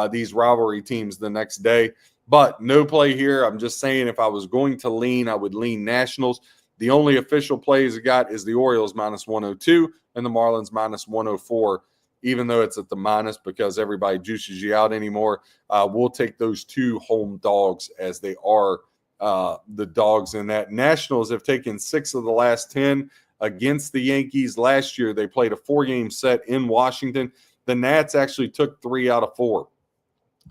these rivalry teams the next day. But no play here. I'm just saying if I was going to lean, I would lean Nationals. The only official plays I got is the Orioles minus 102 and the Marlins minus 104, even though it's at the minus because everybody juices you out anymore. We'll take those 2 home dogs as they are the dogs in that. Nationals have taken 6 of the last 10 against the Yankees. Last year, they played a 4-game set in Washington. The Nats actually took 3 out of 4.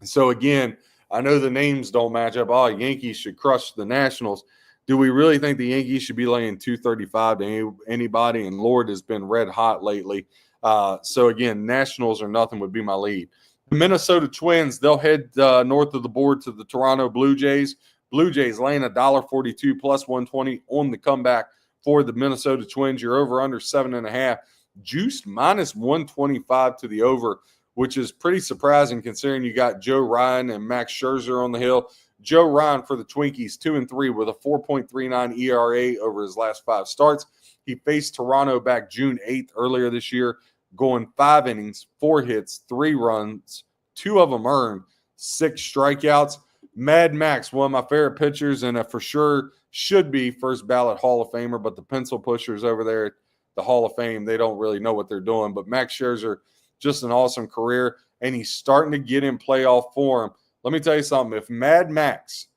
So, again, I know the names don't match up. Oh, Yankees should crush the Nationals. Do we really think the Yankees should be laying 235 to anybody? And Lord has been red hot lately. So, again, Nationals or nothing would be my lead. The Minnesota Twins, they'll head north of the board to the Toronto Blue Jays. Blue Jays laying $1.42 plus 120 on the comeback for the Minnesota Twins. You're over under 7.5. Juiced minus 125 to the over, which is pretty surprising considering you got Joe Ryan and Max Scherzer on the hill. Joe Ryan for the Twinkies, 2-3 with a 4.39 ERA over his last 5 starts. He faced Toronto back June 8th earlier this year, going 5 innings, 4 hits, 3 runs, 2 of them earned, 6 strikeouts. Mad Max, one of my favorite pitchers, and for sure should be first ballot Hall of Famer, but the pencil pushers over there at the Hall of Fame, they don't really know what they're doing. But Max Scherzer, just an awesome career, and he's starting to get in playoff form. Let me tell you something. If Mad Max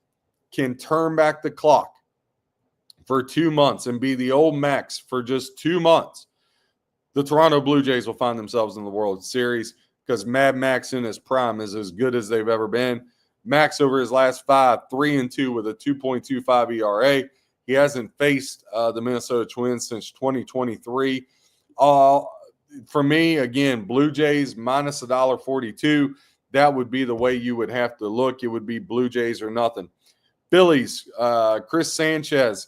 can turn back the clock for 2 months and be the old Max for just 2 months, the Toronto Blue Jays will find themselves in the World Series because Mad Max in his prime is as good as they've ever been. Max over his last 5, 3-2 with a 2.25 ERA. He hasn't faced the Minnesota Twins since 2023. For me, again, Blue Jays minus $1.42. That would be the way you would have to look. It would be Blue Jays or nothing. Phillies, Chris Sanchez,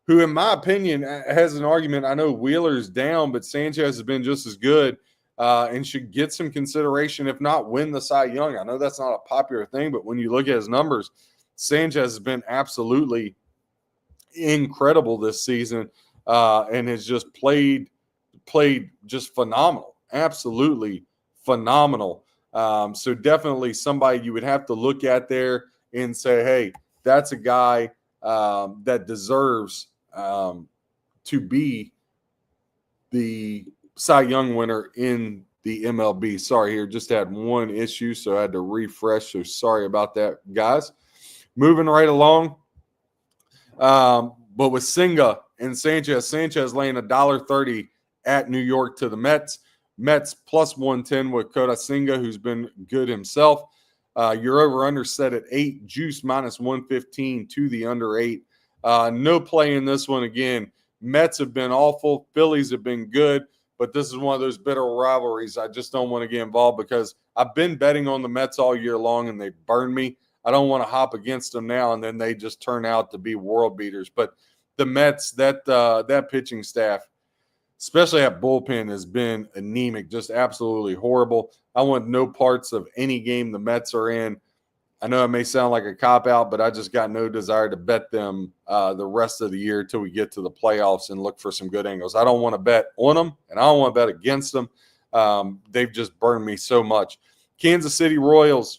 who in my opinion has an argument. I know Wheeler's down, but Sanchez has been just as good and should get some consideration, if not win the Cy Young. I know that's not a popular thing, but when you look at his numbers, Sanchez has been absolutely incredible this season and has just played just phenomenal, absolutely phenomenal. So definitely somebody you would have to look at there and say, hey, that's a guy that deserves to be the Cy Young winner in the MLB. Sorry, here just had one issue, so I had to refresh. So sorry about that, guys. Moving right along. But with Senga and Sanchez laying $1.30 at New York to the Mets. Mets plus 110 with Kota Senga, who's been good himself. Your over-under set at 8, juice minus 115 to the under 8. No play in this one again. Mets have been awful. Phillies have been good, but this is one of those bitter rivalries. I just don't want to get involved because I've been betting on the Mets all year long and they burned me. I don't want to hop against them now and then they just turn out to be world beaters. But the Mets, that pitching staff, especially that bullpen, has been anemic, just absolutely horrible. I want no parts of any game the Mets are in. I know it may sound like a cop-out, but I just got no desire to bet them the rest of the year until we get to the playoffs and look for some good angles. I don't want to bet on them, and I don't want to bet against them. They've just burned me so much. Kansas City Royals,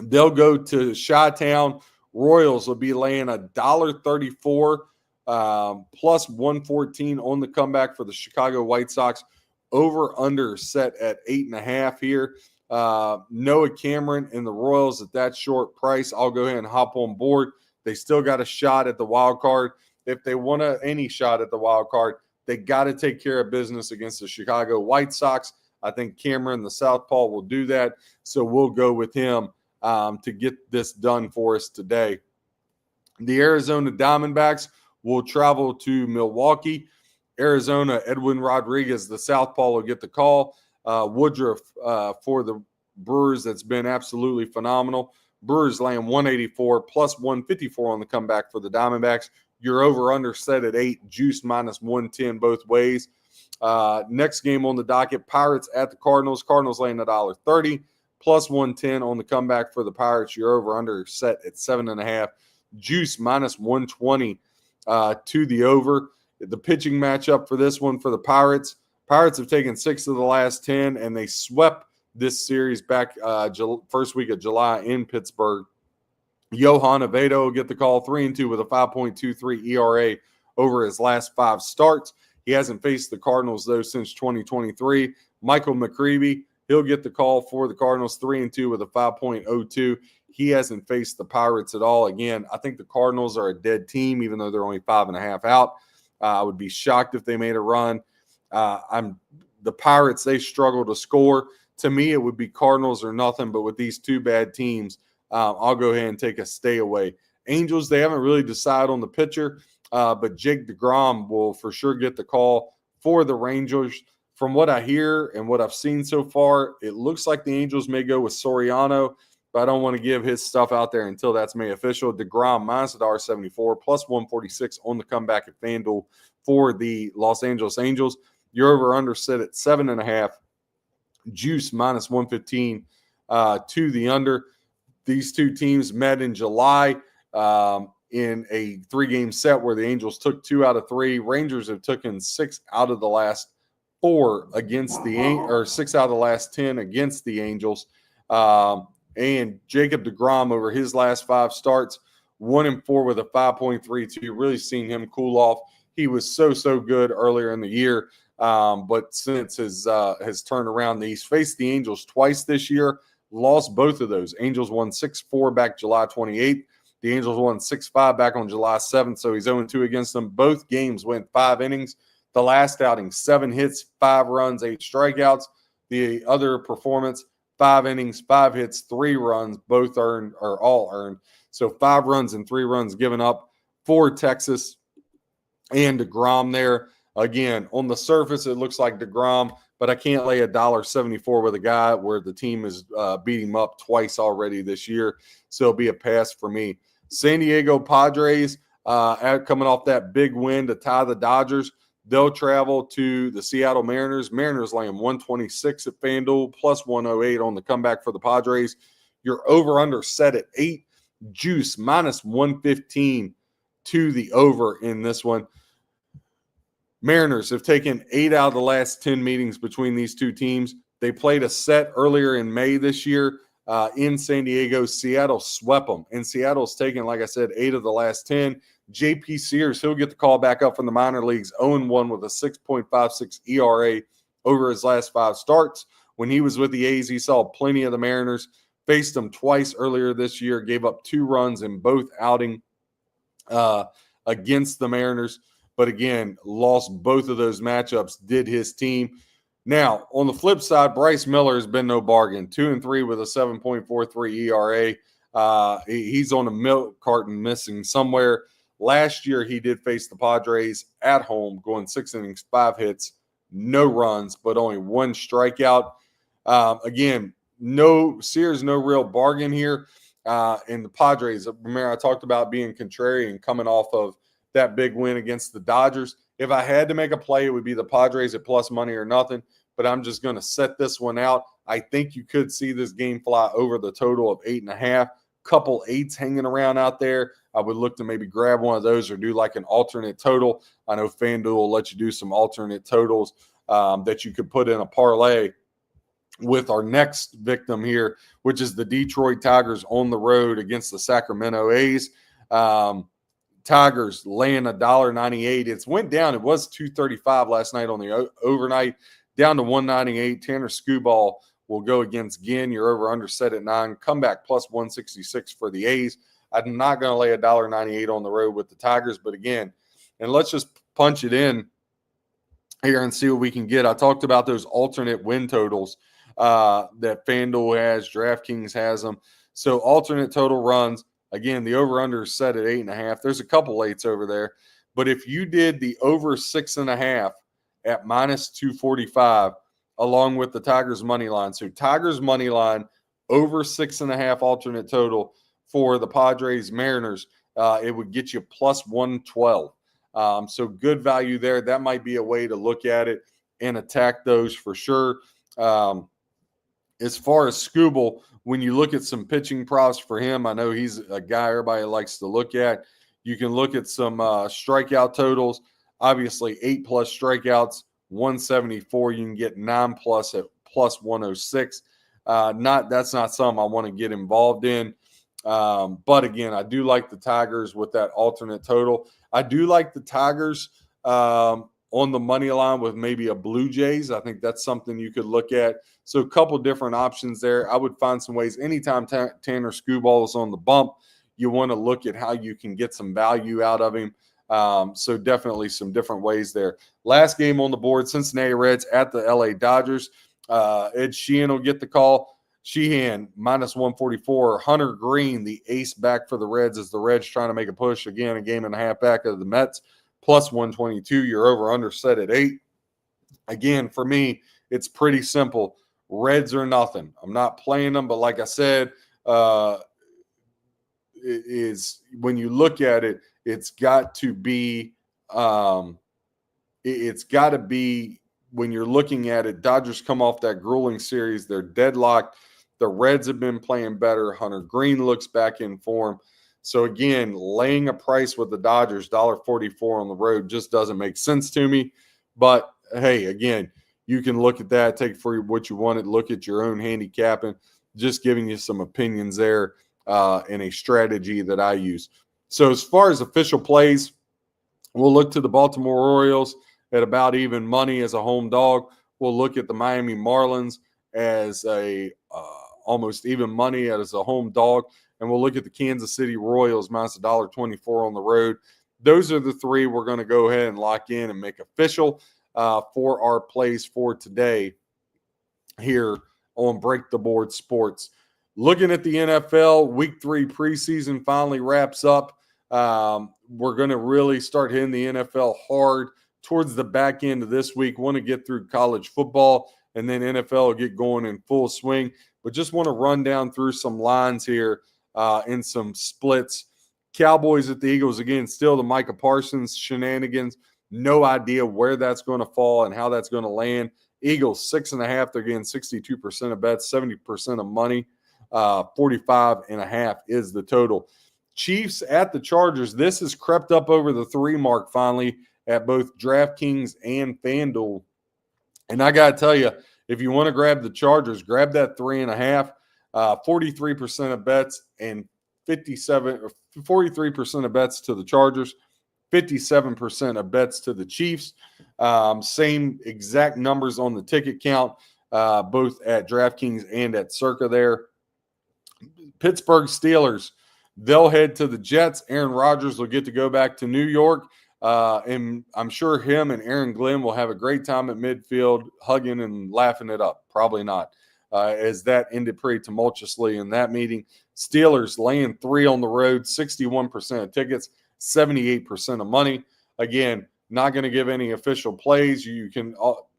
they'll go to Chi-Town. Royals will be laying $1.34 plus 114 on the comeback for the Chicago White Sox. Over under set at 8.5 here. Noah Cameron and the Royals at that short price. I'll go ahead and hop on board. They still got a shot at the wild card. If they want any shot at the wild card, they got to take care of business against the Chicago White Sox. I think Cameron, the southpaw, will do that. So we'll go with him to get this done for us today. The Arizona Diamondbacks will travel to Milwaukee. Arizona, Edwin Rodriguez, the southpaw, will get the call. Woodruff for the Brewers, that's been absolutely phenomenal. Brewers laying 184 plus 154 on the comeback for the Diamondbacks. Your over-under set at 8, juice minus 110 both ways. Next game on the docket, Pirates at the Cardinals. Cardinals laying $1.30 plus 110 on the comeback for the Pirates. Your over-under set at 7.5, juice minus 120 to the over. The pitching matchup for this one for the Pirates. Pirates have taken 6 of the last 10, and they swept this series back first week of July in Pittsburgh. Johan Avedo will get the call, 3-2 with a 5.23 ERA over his last 5 starts. He hasn't faced the Cardinals, though, since 2023. Michael McCreevy, he'll get the call for the Cardinals, 3-2 with a 5.02. He hasn't faced the Pirates at all. Again, I think the Cardinals are a dead team, even though they're only 5.5 out. I would be shocked if they made a run. The Pirates, they struggle to score. To me, it would be Cardinals or nothing, but with these two bad teams, I'll go ahead and take a stay away Angels, they haven't really decided on the pitcher, but Jake DeGrom will for sure get the call for the Rangers. From what I hear and what I've seen so far, it looks like the Angels may go with Soriano, but I don't want to give his stuff out there until that's made official. DeGrom minus $1.74, plus 146 on the comeback at FanDuel for the Los Angeles Angels. Your over-under set at 7.5. Juice minus 115 to the under. These two teams met in July in a 3-game set where the Angels took 2 out of 3. Rangers have taken 6 out of the last 4 against or 6 out of the last 10 against the Angels. And Jacob DeGrom over his last 5 starts, 1-4 with a 5.32. Really seen him cool off. He was so good earlier in the year, but since has turned around. He's faced the Angels twice this year, lost both of those. Angels won 6-4 back July 28th. The Angels won 6-5 back on July 7th, so he's 0-2 against them. Both games went 5 innings. The last outing, 7 hits, 5 runs, 8 strikeouts. The other performance, 5 innings, 5 hits, 3 runs, both earned or all earned. So 5 runs and 3 runs given up for Texas and DeGrom there. Again, on the surface, it looks like DeGrom, but I can't lay $1.74 with a guy where the team has beat him up twice already this year. So it'll be a pass for me. San Diego Padres, coming off that big win to tie the Dodgers. They'll travel to the Seattle Mariners. Mariners laying 126 at FanDuel, plus 108 on the comeback for the Padres. Your over-under set at 8. Juice minus 115 to the over in this one. Mariners have taken 8 out of the last 10 meetings between these two teams. They played a set earlier in May this year in San Diego. Seattle swept them, and Seattle's taken, like I said, 8 of the last 10. J.P. Sears, he'll get the call back up from the minor leagues, 0-1 with a 6.56 ERA over his last 5 starts. When he was with the A's, he saw plenty of the Mariners, faced them twice earlier this year, gave up 2 runs in both outings against the Mariners. But again, lost both of those matchups, did his team. Now, on the flip side, Bryce Miller has been no bargain. 2-3 with a 7.43 ERA. He's on a milk carton missing somewhere. Last year, he did face the Padres at home, going 6 innings, 5 hits, no runs, but only 1 strikeout. Again, Sears, no real bargain here. And the Padres, remember I talked about being contrarian coming off of that big win against the Dodgers. If I had to make a play, it would be the Padres at plus money or nothing, but I'm just going to set this one out. I think you could see this game fly over the total of 8.5. Couple 8s hanging around out there. I would look to maybe grab one of those or do like an alternate total. I know FanDuel will let you do some alternate totals that you could put in a parlay with our next victim here, which is the Detroit Tigers on the road against the Sacramento A's. Tigers laying $1.98. It's went down. It was $2.35 last night on the overnight, down to $1.98. Tanner Skubal will go against Ginn. Your over-under set at 9. Comeback plus 166 for the A's. I'm not going to lay $1.98 on the road with the Tigers, but again, and let's just punch it in here and see what we can get. I talked about those alternate win totals that FanDuel has, DraftKings has them. So alternate total runs, again, the over-under is set at 8.5. There's a couple 8s over there, but if you did the over 6.5 at minus 245, along with the Tigers money line. So Tigers money line over 6.5 alternate total for the Padres Mariners. It would get you plus 112. So good value there. That might be a way to look at it and attack those for sure. As far as Skubal, when you look at some pitching props for him, I know he's a guy everybody likes to look at. You can look at some strikeout totals. Obviously, 8+ strikeouts, 174. You can get 9+ at plus 106. That's not something I want to get involved in. But again, I do like the Tigers with that alternate total. I do like the Tigers on the money line with maybe a Blue Jays. I think that's something you could look at. So a couple different options there. I would find some ways. Anytime Tanner Skubal is on the bump, you want to look at how you can get some value out of him. So definitely some different ways there. Last game on the board, Cincinnati Reds at the LA Dodgers. Ed Sheehan will get the call. Sheehan, minus 144. Hunter Green, the ace back for the Reds, as the Reds trying to make a push. Again, a game and a half back of the Mets, plus 122. Your over-under set at 8. Again, for me, it's pretty simple. Reds or nothing. I'm not playing them, but like I said, it is, when you look at it, it's got to be when you're looking at it, Dodgers come off that grueling series. They're deadlocked. The Reds have been playing better. Hunter Green looks back in form. So, again, laying a price with the Dodgers, $1.44 on the road, just doesn't make sense to me. But, hey, again, you can look at that, take for what you want it, look at your own handicapping, just giving you some opinions there and a strategy that I use. So, as far as official plays, we'll look to the Baltimore Orioles at about even money as a home dog. We'll look at the Miami Marlins as a almost even money as a home dog. And we'll look at the Kansas City Royals minus $1.24 on the road. Those are the three we're going to go ahead and lock in and make official for our plays for today here on Break the Board Sports. Looking at the NFL, Week 3 preseason finally wraps up. We're going to really start hitting the NFL hard towards the back end of this week. Want to get through college football, and then NFL will get going in full swing. But just want to run down through some lines here and some splits. Cowboys at the Eagles, again, still the Micah Parsons shenanigans. No idea where that's going to fall and how that's going to land. Eagles, 6.5. They're getting 62% of bets, 70% of money. 45.5 is the total. Chiefs at the Chargers. This has crept up over the 3 mark finally at both DraftKings and FanDuel. And I got to tell you, if you want to grab the Chargers, grab that 3.5. 43% of bets and 43% of bets to the Chargers, 57% of bets to the Chiefs. Same exact numbers on the ticket count, both at DraftKings and at Circa there. Pittsburgh Steelers, they'll head to the Jets. Aaron Rodgers will get to go back to New York. And I'm sure him and Aaron Glenn will have a great time at midfield, hugging and laughing it up. Probably not, as that ended pretty tumultuously in that meeting. Steelers laying 3 on the road, 61% of tickets, 78% of money. Again, not going to give any official plays. You can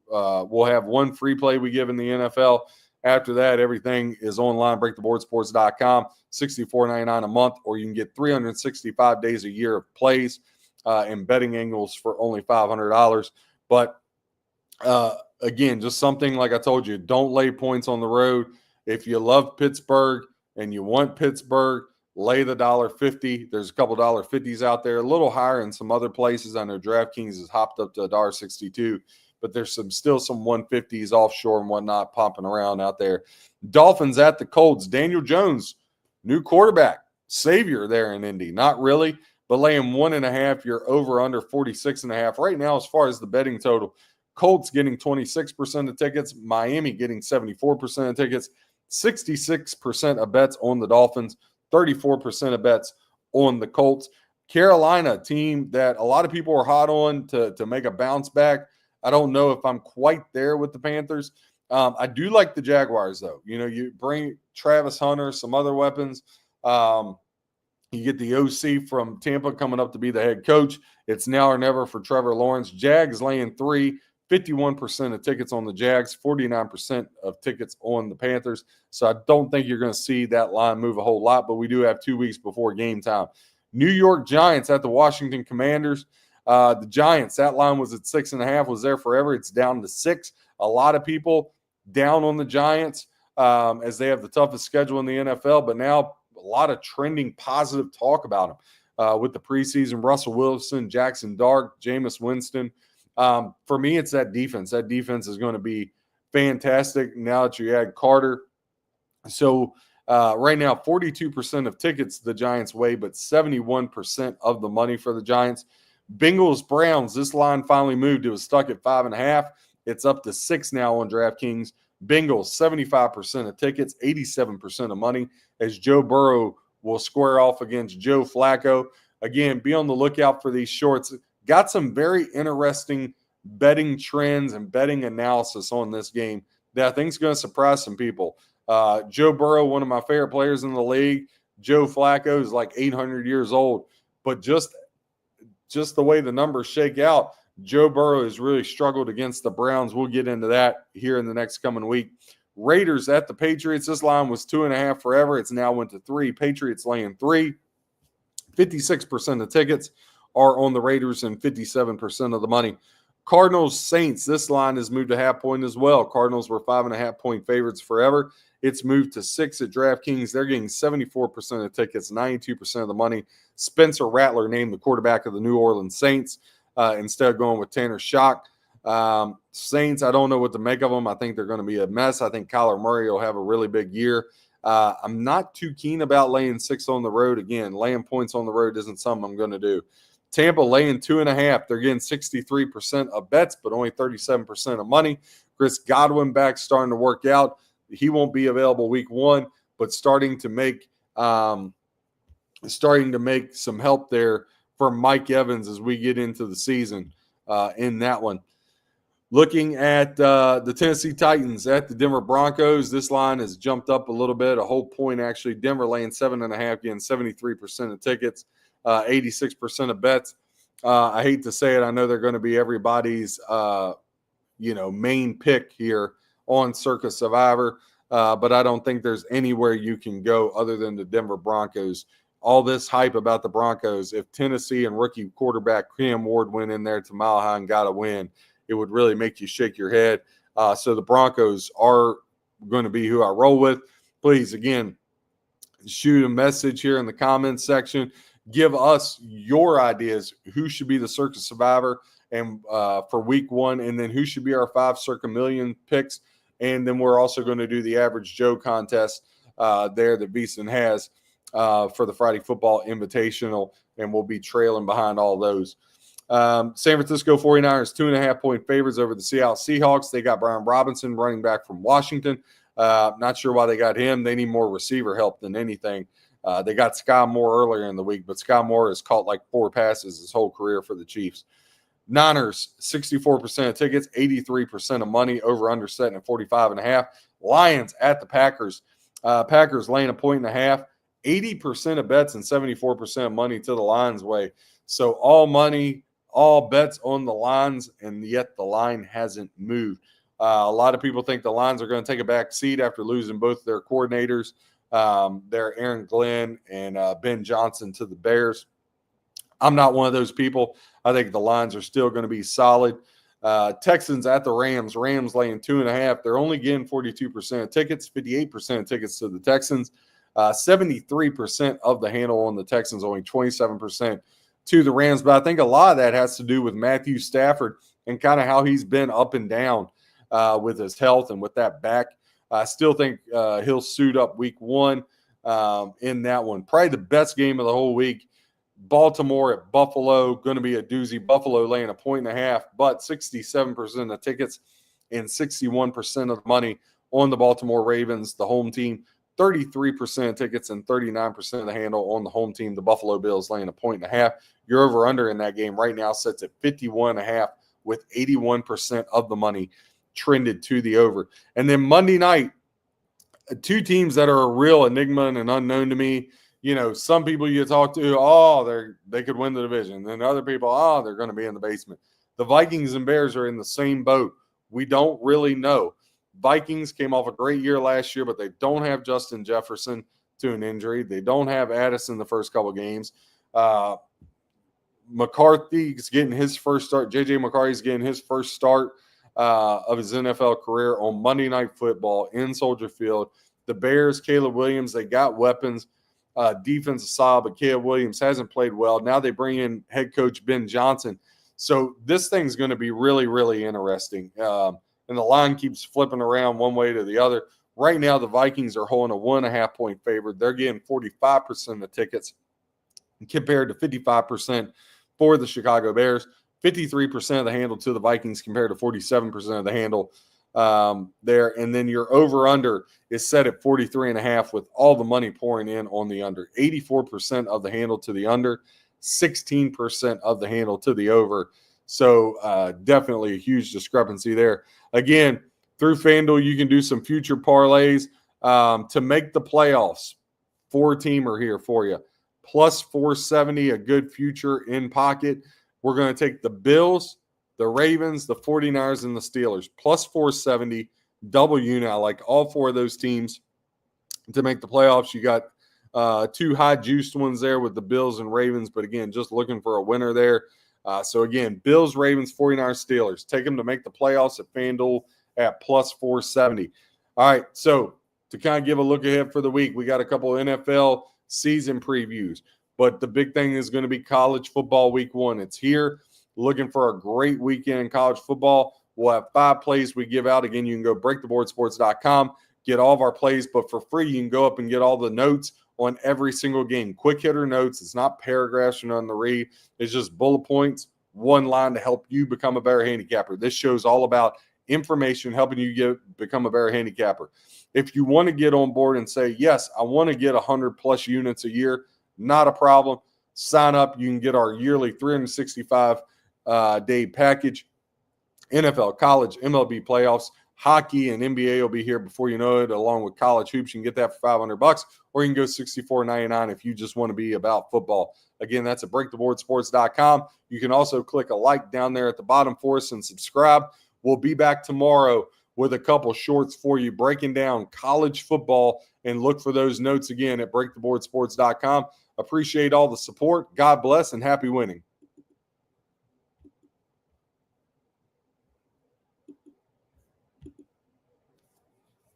we'll have one free play we give in the NFL. After that, everything is online, breaktheboardsports.com, $64.99 a month, or you can get 365 days a year of plays and betting angles for only $500. But again, just something like I told you, don't lay points on the road. If you love Pittsburgh and you want Pittsburgh, lay the $1.50. There's a couple $1.50s out there, a little higher in some other places. I know DraftKings has hopped up to $1.62, but there's still some 150s offshore and whatnot popping around out there. Dolphins at the Colts. Daniel Jones, new quarterback, savior there in Indy. Not really, but laying 1.5. You're over under 46.5. Right now, as far as the betting total, Colts getting 26% of tickets, Miami getting 74% of tickets, 66% of bets on the Dolphins, 34% of bets on the Colts. Carolina, team that a lot of people are hot on to make a bounce back. I don't know if I'm quite there with the Panthers. I do like the Jaguars, though. You know, you bring Travis Hunter, some other weapons. You get the OC from Tampa coming up to be the head coach. It's now or never for Trevor Lawrence. Jags laying 3, 51% of tickets on the Jags, 49% of tickets on the Panthers. So I don't think you're going to see that line move a whole lot, but we do have 2 weeks before game time. New York Giants at the Washington Commanders. The Giants, that line was at 6.5, was there forever. It's down to 6. A lot of people down on the Giants as they have the toughest schedule in the NFL, but now a lot of trending positive talk about them with the preseason. Russell Wilson, Jackson Dart, Jameis Winston. For me, it's that defense. That defense is going to be fantastic now that you add Carter. So right now, 42% of tickets the Giants weigh, but 71% of the money for the Giants. Bengals, Browns, this line finally moved. It was stuck at 5.5. It's up to 6 now on DraftKings. Bengals, 75% of tickets, 87% of money, as Joe Burrow will square off against Joe Flacco. Again, be on the lookout for these shorts. Got some very interesting betting trends and betting analysis on this game that I think is going to surprise some people. Joe Burrow, one of my favorite players in the league. Joe Flacco is like 800 years old. But just the way the numbers shake out, Joe Burrow has really struggled against the Browns. We'll get into that here in the next coming week. Raiders at the Patriots. This line was 2.5 forever. It's now went to 3. Patriots laying 3. 56% of tickets are on the Raiders and 57% of the money. Cardinals Saints. This line has moved to half point as well. Cardinals were 5.5 point favorites forever. It's moved to 6 at DraftKings. They're getting 74% of tickets, 92% of the money. Spencer Rattler named the quarterback of the New Orleans Saints instead of going with Tanner Schock. Saints, I don't know what to make of them. I think they're going to be a mess. I think Kyler Murray will have a really big year. I'm not too keen about laying 6 on the road. Again, laying points on the road isn't something I'm going to do. Tampa laying 2.5. They're getting 63% of bets, but only 37% of money. Chris Godwin back, starting to work out. He won't be available week 1, but starting to make some help there for Mike Evans as we get into the season in that one. Looking at the Tennessee Titans at the Denver Broncos, this line has jumped up a little bit, a whole point actually. Denver laying 7.5, getting 73% of tickets, 86% of bets. I hate to say it, I know they're going to be everybody's main pick here on Circa Survivor, but I don't think there's anywhere you can go other than the Denver Broncos. All this hype about the Broncos, if Tennessee and rookie quarterback Cam Ward went in there to Mile High and got a win, it would really make you shake your head. So the Broncos are going to be who I roll with. Please, again, shoot a message here in the comments section. Give us your ideas. Who should be the Circa Survivor and for week 1, and then who should be our 5 Circa Million picks. And then we're also going to do the Average Joe contest there that Beeson has for the Friday Football Invitational, and we'll be trailing behind all those. San Francisco 49ers, 2.5 point favorites over the Seattle Seahawks. They got Brian Robinson, running back from Washington. Not sure why they got him. They need more receiver help than anything. They got Sky Moore earlier in the week, but Sky Moore has caught like 4 passes his whole career for the Chiefs. Niners, 64% of tickets, 83% of money, over under setting at 45.5. Lions at the Packers. Packers laying 1.5. 80% of bets and 74% of money to the Lions way. So all money, all bets on the Lions, and yet the line hasn't moved. A lot of people think the Lions are going to take a back seat after losing both their coordinators, their Aaron Glenn and Ben Johnson, to the Bears. I'm not one of those people. I think the Lions are still going to be solid. Texans at the Rams. Rams laying 2.5. They're only getting 42% of tickets, 58% of tickets to the Texans. 73% of the handle on the Texans, only 27% to the Rams. But I think a lot of that has to do with Matthew Stafford and kind of how he's been up and down with his health and with that back. I still think he'll suit up week 1 in that one. Probably the best game of the whole week. Baltimore at Buffalo, going to be a doozy. Buffalo laying 1.5, but 67% of tickets and 61% of the money on the Baltimore Ravens, the home team. 33% of tickets and 39% of the handle on the home team. The Buffalo Bills laying 1.5. Your over-under in that game right now sets at 51.5 with 81% of the money trended to the over. And then Monday night, 2 teams that are a real enigma and unknown to me. You know, some people you talk to, they could win the division. And other people, they're going to be in the basement. The Vikings and Bears are in the same boat. We don't really know. Vikings came off a great year last year, but they don't have Justin Jefferson to an injury. They don't have Addison the first couple of games. McCarthy's getting his first start. J.J. McCarthy's getting his first start of his NFL career on Monday Night Football in Soldier Field. The Bears, Caleb Williams, they got weapons. Defense is solid, but Caleb Williams hasn't played well. Now they bring in head coach Ben Johnson. So this thing's going to be really, really interesting. And the line keeps flipping around one way to the other. Right now, the Vikings are holding a 1.5 point favorite. They're getting 45% of tickets compared to 55% for the Chicago Bears. 53% of the handle to the Vikings compared to 47% of the handle there. And then your over-under is set at 43.5 with all the money pouring in on the under. 84% of the handle to the under, 16% of the handle to the over. So definitely a huge discrepancy there. Again, through FanDuel, you can do some future parlays. To make the playoffs, 4-teamer here for you. Plus 470, a good future in pocket. We're going to take the Bills, the Ravens, the 49ers, and the Steelers. Plus 470, double unit. I like all four of those teams to make the playoffs. You got two high-juiced ones there with the Bills and Ravens, but again, just looking for a winner there. So again, Bills, Ravens, 49ers, Steelers. Take them to make the playoffs at FanDuel at plus 470. All right, so to kind of give a look ahead for the week, we got a couple of NFL season previews, but the big thing is going to be college football week 1. It's here. Looking for a great weekend in college football. We'll have 5 plays we give out. Again, you can go breaktheboardsports.com, get all of our plays, but for free, you can go up and get all the notes on every single game. Quick hitter notes. It's not paragraphs or nothing to read. It's just bullet points, one line to help you become a better handicapper. This show's all about information helping you become a better handicapper. If you want to get on board and say, yes, I want to get 100+ units a year, not a problem. Sign up. You can get our yearly 365-day package. NFL, college, MLB playoffs, hockey, and NBA will be here before you know it, along with college hoops. You can get that for $500, or you can go $64.99 if you just want to be about football. Again, that's at breaktheboardsports.com. You can also click a like down there at the bottom for us and subscribe. We'll be back tomorrow with a couple shorts for you, breaking down college football, and look for those notes again at breaktheboardsports.com. Appreciate all the support. God bless and happy winning.